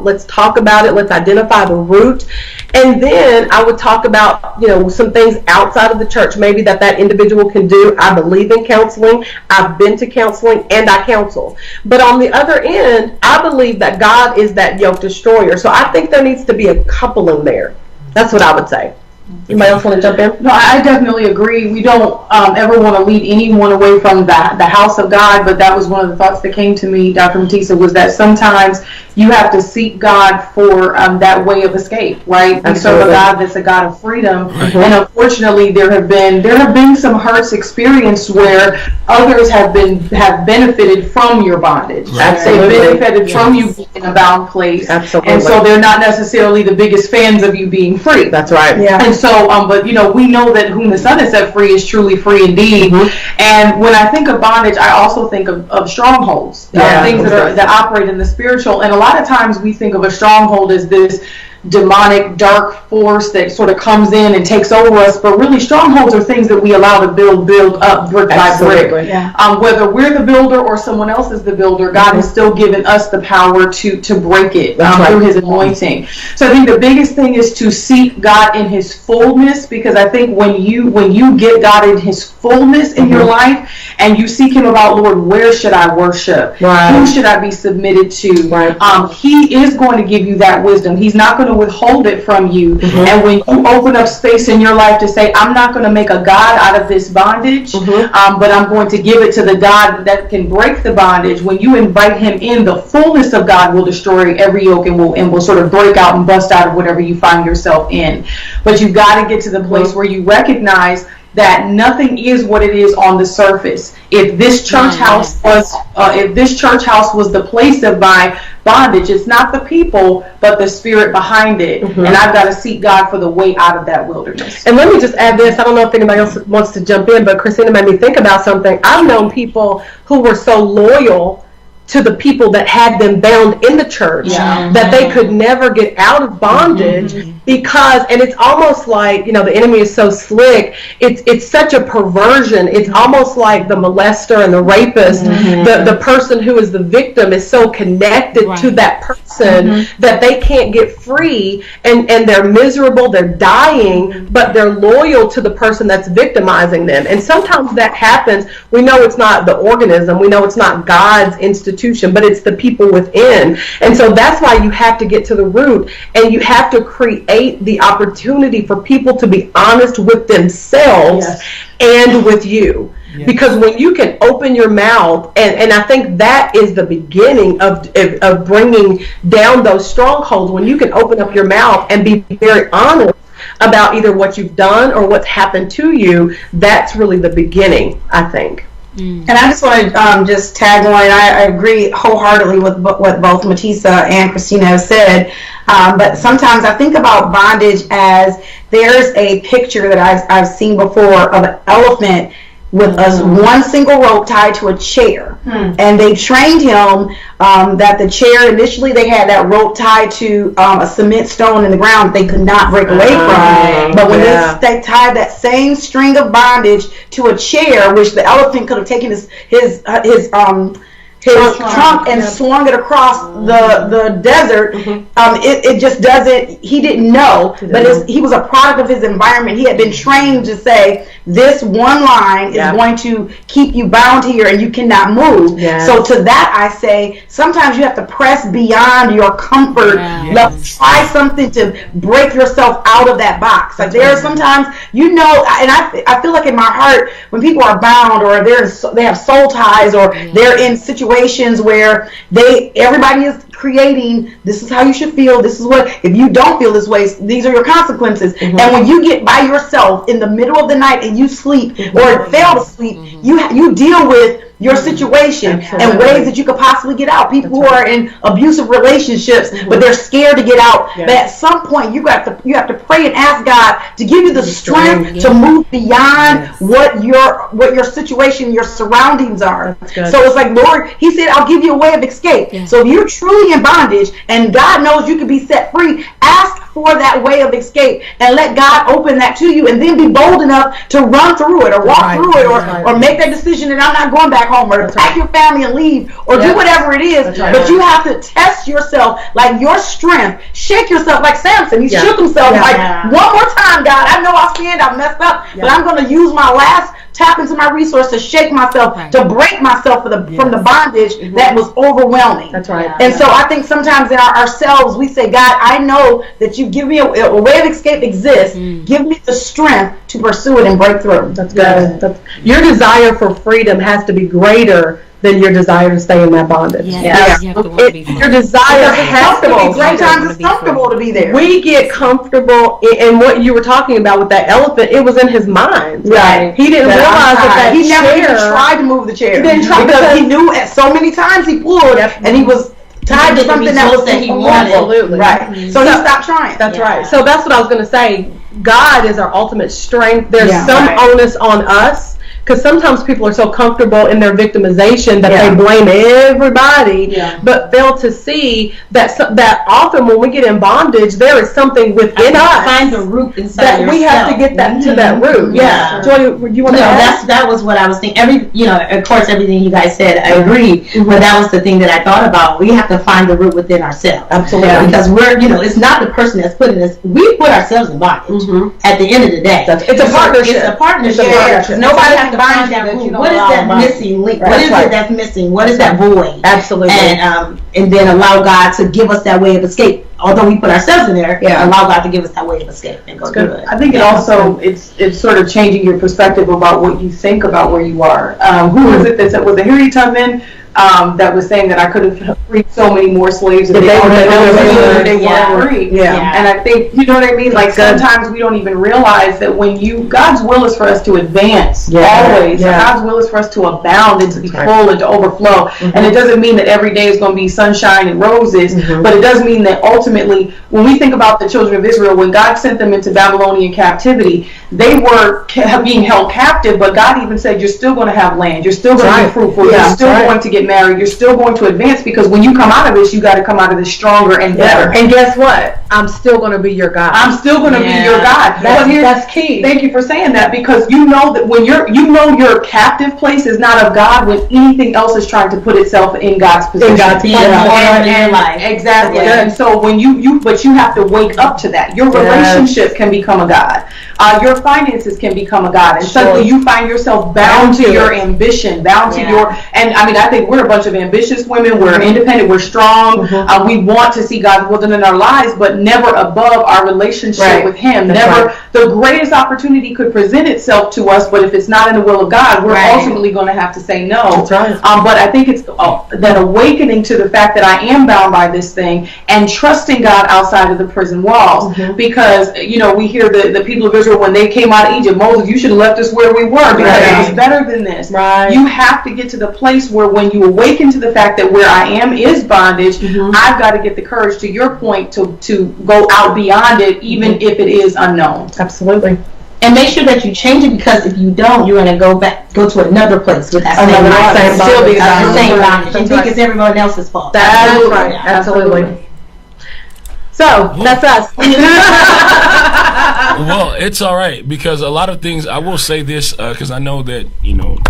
let's talk about it. Let's identify the root. And then I would talk about, some things outside of the church, maybe that individual can do. I believe in counseling. I've been to counseling and I counsel. But on the other end, I believe that God is that yoke destroyer. So I think there needs to be a coupling there. That's what I would say. Anybody else want to jump in? No, I definitely agree. We don't ever want to lead anyone away from the house of God, but that was one of the thoughts that came to me, Dr. Matisa, was that sometimes you have to seek God for that way of escape, right? We serve a God that's a God of freedom, and unfortunately, there have been some hurts experienced where others have benefited from your bondage. Absolutely. They've benefited from you being in a bound place, absolutely, and so they're not necessarily the biggest fans of you being free. That's right. Yeah. And so, but we know that whom the Son has set free is truly free indeed. And when I think of bondage, I also think of strongholds, things that operate in the spiritual. And a lot of times we think of a stronghold as this demonic dark force that sort of comes in and takes over us, but really strongholds are things that we allow to build up brick by brick. Whether we're the builder or someone else is the builder, God has still given us the power to break it through his anointing. So I think the biggest thing is to seek God in his fullness, because I think when you get God in his fullness in your life and you seek him about, Lord, where should I worship? Who should I be submitted to? He is going to give you that wisdom. He's not going to withhold it from you. And when you open up space in your life to say, I'm not going to make a God out of this bondage, but I'm going to give it to the God that can break the bondage. When you invite him in, the fullness of God will destroy every yoke and will sort of break out and bust out of whatever you find yourself in. But you've got to get to the place where you recognize that nothing is what it is on the surface. If this church house was the place of my bondage, it's not the people, but the spirit behind it. And I've got to seek God for the way out of that wilderness. And let me just add this. I don't know if anybody else wants to jump in, but Christina made me think about something. I've known people who were so loyal to the people that had them bound in the church that they could never get out of bondage because, and it's almost like, the enemy is so slick. It's such a perversion. It's almost like the molester and the rapist. The person who is the victim is so connected to that person that they can't get free, and they're miserable, they're dying, but they're loyal to the person that's victimizing them. And sometimes that happens. We know it's not the organism. We know it's not God's institution, but it's the people within. And so that's why you have to get to the root, and you have to create the opportunity for people to be honest with themselves and with you. Because when you can open your mouth, and I think that is the beginning of bringing down those strongholds, when you can open up your mouth and be very honest about either what you've done or what's happened to you, that's really the beginning, I think. And I just want to just tag on. I agree wholeheartedly with what both Matisa and Christina have said. But sometimes I think about bondage as there's a picture that I've seen before of an elephant with one single rope tied to a chair. And they trained him that the chair, initially they had that rope tied to a cement stone in the ground they could not break away from. But when they tied that same string of bondage to a chair, which the elephant could have taken his his trunk and swung it across the desert. It just doesn't, he didn't know, but he was a product of his environment. He had been trained to say, this one line is going to keep you bound here and you cannot move. So to that I say, sometimes you have to press beyond your comfort level. Try something to break yourself out of that box. Like there are sometimes, and I feel like in my heart, when people are bound or they have soul ties or they're in situations where everybody is creating, this is how you should feel, this is what, if you don't feel this way, these are your consequences. And when you get by yourself in the middle of the night and you sleep or fail to sleep, you deal with your situation and ways that you could possibly get out. People who are in abusive relationships, but they're scared to get out. But at some point, you have to pray and ask God to give you the strength to move beyond what your situation, your surroundings are. So it's like, Lord, He said, I'll give you a way of escape. So if you're truly in bondage and God knows you can be set free, ask for that way of escape and let God open that to you, and then be bold enough to run through it or walk through it or make that decision that I'm not going back home, or pack your family and leave, or do whatever it is. But you have to test yourself, like your strength. Shake yourself like Samson. He shook himself like, one more time, God, I know I sinned, I messed up, but I'm going to use my last tap into my resource to shake myself, to break myself from the bondage that was overwhelming. That's right. And so I think sometimes in ourselves we say, God, I know that you give me a way of escape exists. Give me the strength to pursue it and break through. That's good. Your desire for freedom has to be greater than your desire to stay in that bondage. Your desire has to be. Sometimes it's comfortable to be there. We get comfortable in what you were talking about with that elephant. It was in his mind. Right. He didn't realize that he never even tried to move the chair. He didn't try because he knew so many times he pulled and he was tied to something that was that he wanted. Absolutely. Right. So he stopped trying. That's right. So that's what I was going to say. God is our ultimate strength. There's some onus on us. Because sometimes people are so comfortable in their victimization that they blame everybody, but fail to see that often when we get in bondage, there is something within us. Find the root inside that yourself. We have to get that to that root. Joy, you want to add? That was what I was thinking. Of course, everything you guys said, I agree. But that was the thing that I thought about. We have to find the root within ourselves. Absolutely. Because it's not the person that's putting us. We put ourselves in bondage. At the end of the day, it's a partnership. It's a partnership. Nobody has to find that root. What is that missing link? What is it that's missing? What is that void? Absolutely. And then allow God to give us that way of escape. Although we put ourselves in there, allow God to give us that way of escape and go through it. I think it also it's sort of changing your perspective about what you think about where you are. Who was it that said, was it Harriet Tubman that was saying that I could have freed so many more slaves if they were free. And I think, you know what I mean? Like sometimes we don't even realize that God's will is for us to advance always. God's will is for us to abound and to be full and to overflow. And it doesn't mean that every day is going to be sunshine and roses, but it does mean that ultimately, when we think about the children of Israel, when God sent them into Babylonian captivity, they were being held captive, but God even said, you're still going to have land, you're still going to be fruitful, you're still going to get married, you're still going to advance, because when you come out of this, you got to come out of this stronger and better. And guess what? I'm still going to be your God. I'm still going to be your God. That's key. Thank you for saying that, because you know that when your captive place is not of God, when anything else is trying to put itself in God's position. Exactly. And so when but you have to wake up to that. Your relationship can become a God. Your finances can become a God. And suddenly you find yourself bound to your ambition, bound to your, and I mean, I think we're a bunch of ambitious women. We're independent. We're strong. We want to see God's will done in our lives, but never above our relationship with Him. The greatest opportunity could present itself to us, but if it's not in the will of God, we're ultimately going to have to say no. That's right. But I think it's that awakening to the fact that I am bound by this thing and trusting God outside of the prison walls. Because, we hear the people of Israel, when they came out of Egypt, Moses, you should have left us where we were because it was better than this. You have to get to the place where when you awaken to the fact that where I am is bondage, I've got to get the courage, to your point, to go out beyond it, even if it is unknown. Absolutely. And make sure that you change it, because if you don't, you're going to go to another place with that same bondage and think it's everyone else's fault. That's right. Absolutely. So that's us. Well, it's all right because a lot of things. I will say this because I know that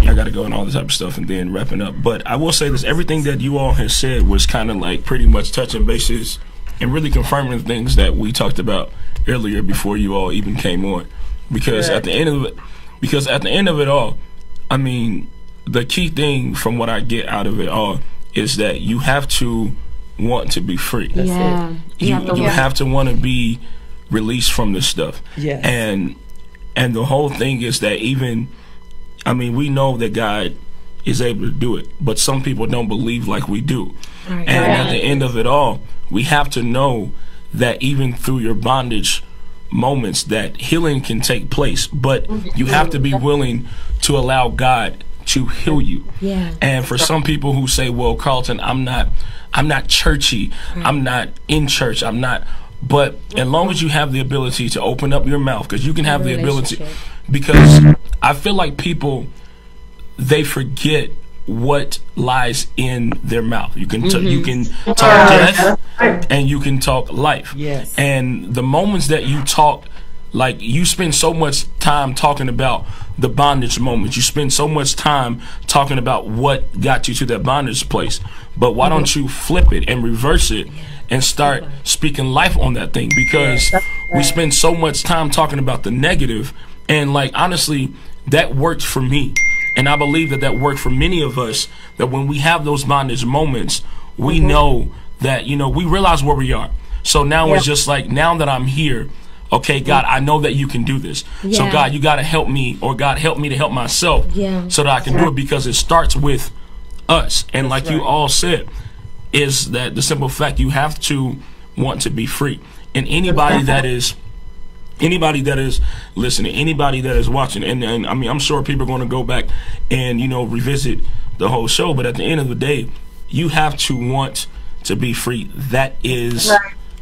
I got to go and all this type of stuff and then wrapping up. But I will say this: everything that you all have said was kind of like pretty much touching bases and really confirming things that we talked about earlier before you all even came on. Because at the end of it all, I mean, the key thing from what I get out of it all is that you have to want to be free. Yeah. You have to want to be released from this stuff. Yes. And the whole thing is that we know that God is able to do it, but some people don't believe like we do. Right. And at the end of it all, we have to know that even through your bondage moments that healing can take place, but you have to be willing to allow God to heal you. Yeah. And for some people who say, well, Carlton, I'm not churchy, I'm not in church, I'm not, but as long as you have the ability to open up your mouth, because you can have the ability, because I feel like people, they forget what lies in their mouth. You can you can talk death and you can talk life. Yes. And the moments that you talk, like you spend so much time talking about the bondage moments. You spend so much time talking about what got you to that bondage place. But why don't you flip it and reverse it and start speaking life on that thing? Because we spend so much time talking about the negative, and like honestly, that worked for me. And I believe that worked for many of us, that when we have those bondage moments, we know that, we realize where we are. So now it's just like, now that I'm here, okay, God, I know that you can do this. Yeah. So God, you got to help me, or God, help me to help myself so that I can do it, because it starts with us. And like you all said, is that the simple fact you have to want to be free. And anybody that is listening, anybody that is watching, and I mean, I'm sure people are going to go back and revisit the whole show, but at the end of the day, you have to want to be free. That is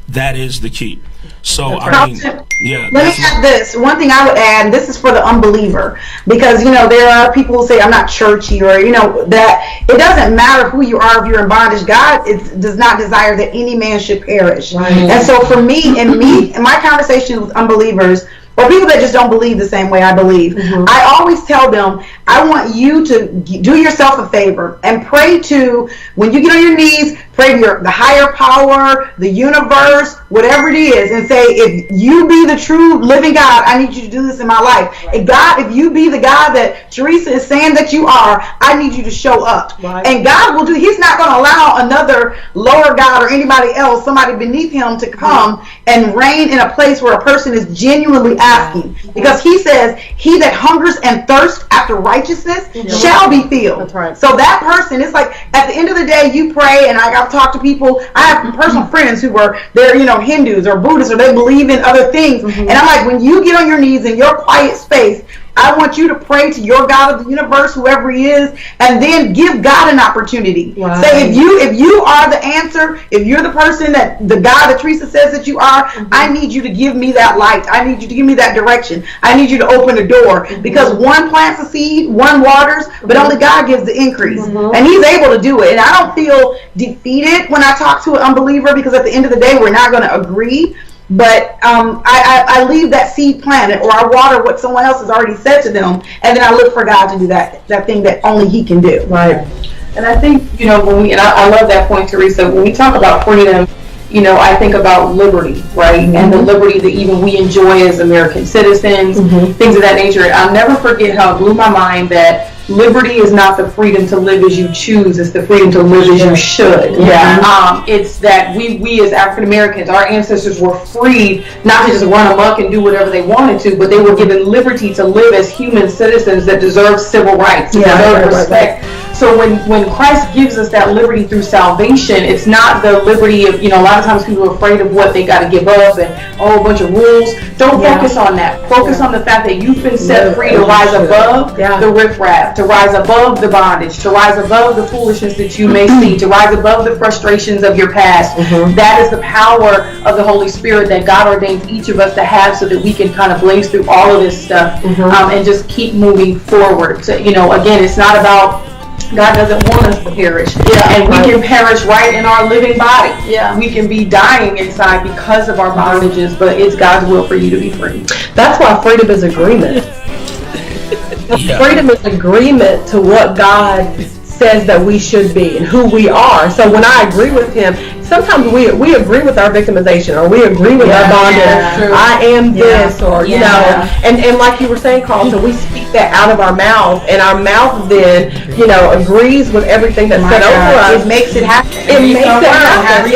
the key. So I mean, let me add this. One thing I would add, and this is for the unbeliever, because there are people who say I'm not churchy, or that it doesn't matter who you are if you're in bondage. God does not desire that any man should perish. Right. And so for me, in my conversations with unbelievers, or people that just don't believe the same way I believe, I always tell them, I want you to do yourself a favor and pray to, when you get on your knees, pray to the higher power, the universe, whatever it is, and say, if you be the true living God, I need you to do this in my life. And God, if you be the God that Teresa is saying that you are, I need you to show up. Right. And God will do. He's not going to allow another lower God or anybody else, somebody beneath him, to come and reign in a place where a person is genuinely asking. Because he says, he that hungers and thirsts after righteousness shall be filled. That's right. So that person, it's like, at the end of the day, you pray, and I've talked to people, I have personal friends who are, they're, Hindus or Buddhists, or they believe in other things. And I'm like, when you get on your knees in your quiet space, I want you to pray to your God of the universe, whoever he is, and then give God an opportunity. Right. Say, if you are the answer, if you're the person that the God that Teresa says that you are, I need you to give me that light. I need you to give me that direction. I need you to open a door, because one plants a seed, one waters, but only God gives the increase, and he's able to do it. And I don't feel defeated when I talk to an unbeliever, because at the end of the day, we're not going to agree. But I leave that seed planted, or I water what someone else has already said to them, and then I look for God to do that thing that only he can do. Right. And I think, when we, and I love that point, Teresa, when we talk about freedom, I think about liberty, right? And the liberty that even we enjoy as American citizens, things of that nature. I'll never forget how it blew my mind that liberty is not the freedom to live as you choose, it's the freedom to live as you should. It's that we as African Americans, our ancestors were freed not to just run amok and do whatever they wanted to, but they were given liberty to live as human citizens that deserve civil rights, deserve respect. So when Christ gives us that liberty through salvation, it's not the liberty of, a lot of times people are afraid of what they got to give up and a bunch of rules. Don't focus on that. Focus on the fact that you've been set free to rise above the riffraff, to rise above the bondage, to rise above the foolishness that you may see, to rise above the frustrations of your past. That is the power of the Holy Spirit that God ordains each of us to have, so that we can kind of blaze through all of this stuff and just keep moving forward. So, again, it's not about, God doesn't want us to perish. And we can perish right in our living body. We can be dying inside because of our bondages, but it's God's will for you to be free. That's why freedom is agreement. Yeah. Freedom is agreement to what God says that we should be and who we are. So when I agree with him, sometimes we agree with our victimization, or we agree with our bondage. I am this, or you know, and like you were saying, Carlton, we speak that out of our mouth, and our mouth then, you know, agrees with everything that's said over us. It makes it happen. It makes it happen.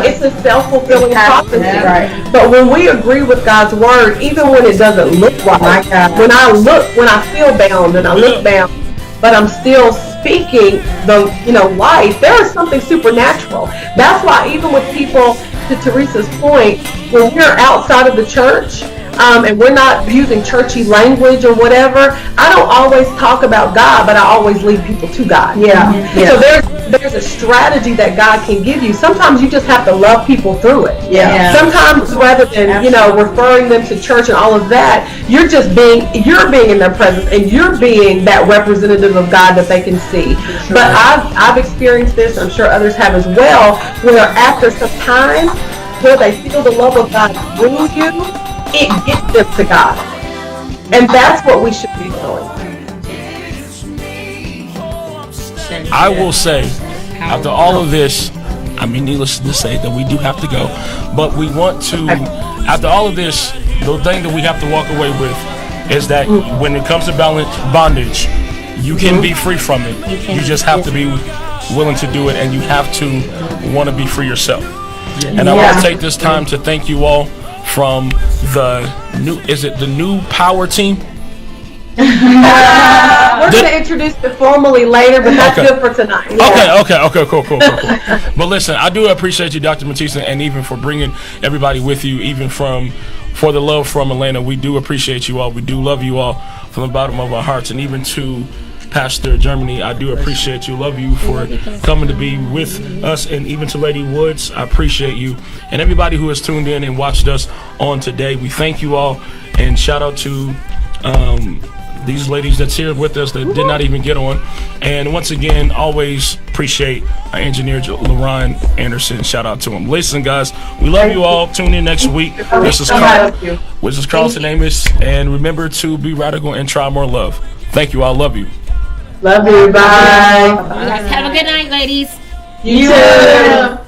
It's a self-fulfilling prophecy. Right. But when we agree with God's word, even when it doesn't look right, when I feel bound and I look bound, but I'm still speaking the, you know, life, there is something supernatural. That's why even with people, to Teresa's point, when we're outside of the church, and we're not using churchy language or whatever, I don't always talk about God, but I always lead people to God. So there's a strategy that God can give you. Sometimes you just have to love people through it. Sometimes rather than, you know, referring them to church and all of that, you're being in their presence, and you're being that representative of God that they can see. But I've experienced this, I'm sure others have as well, where after some time, where they feel the love of God through you, it gets them to God. And that's what we should be doing. I will say, after all of this, I mean, needless to say that we do have to go, but we want to, after all of this, the thing that we have to walk away with is that when it comes to bondage, you can be free from it. You just have to be willing to do it, and you have to want to be free yourself. And I want to take this time to thank you all from the new Power Team? We're going to introduce it formally later, but that's good for tonight. Okay, cool. But listen, I do appreciate you, Dr. Matisa, and even for bringing everybody with you, even for the love from Atlanta. We do appreciate you all. We do love you all from the bottom of our hearts, and even to Pastor Germany, I do appreciate you. Love you for coming to be with us, and even to Lady Woods, I appreciate you, and everybody who has tuned in and watched us on today. We thank you all, and shout out to these ladies that's here with us that did not even get on. And once again, always appreciate our engineer LaRon Anderson. Shout out to him. Listen, guys, we love you all. Tune in next week. This is Carlton Amos, and remember to be radical and try more love. Thank you all. Love you. Love you. Bye. You guys have a good night, ladies. You too.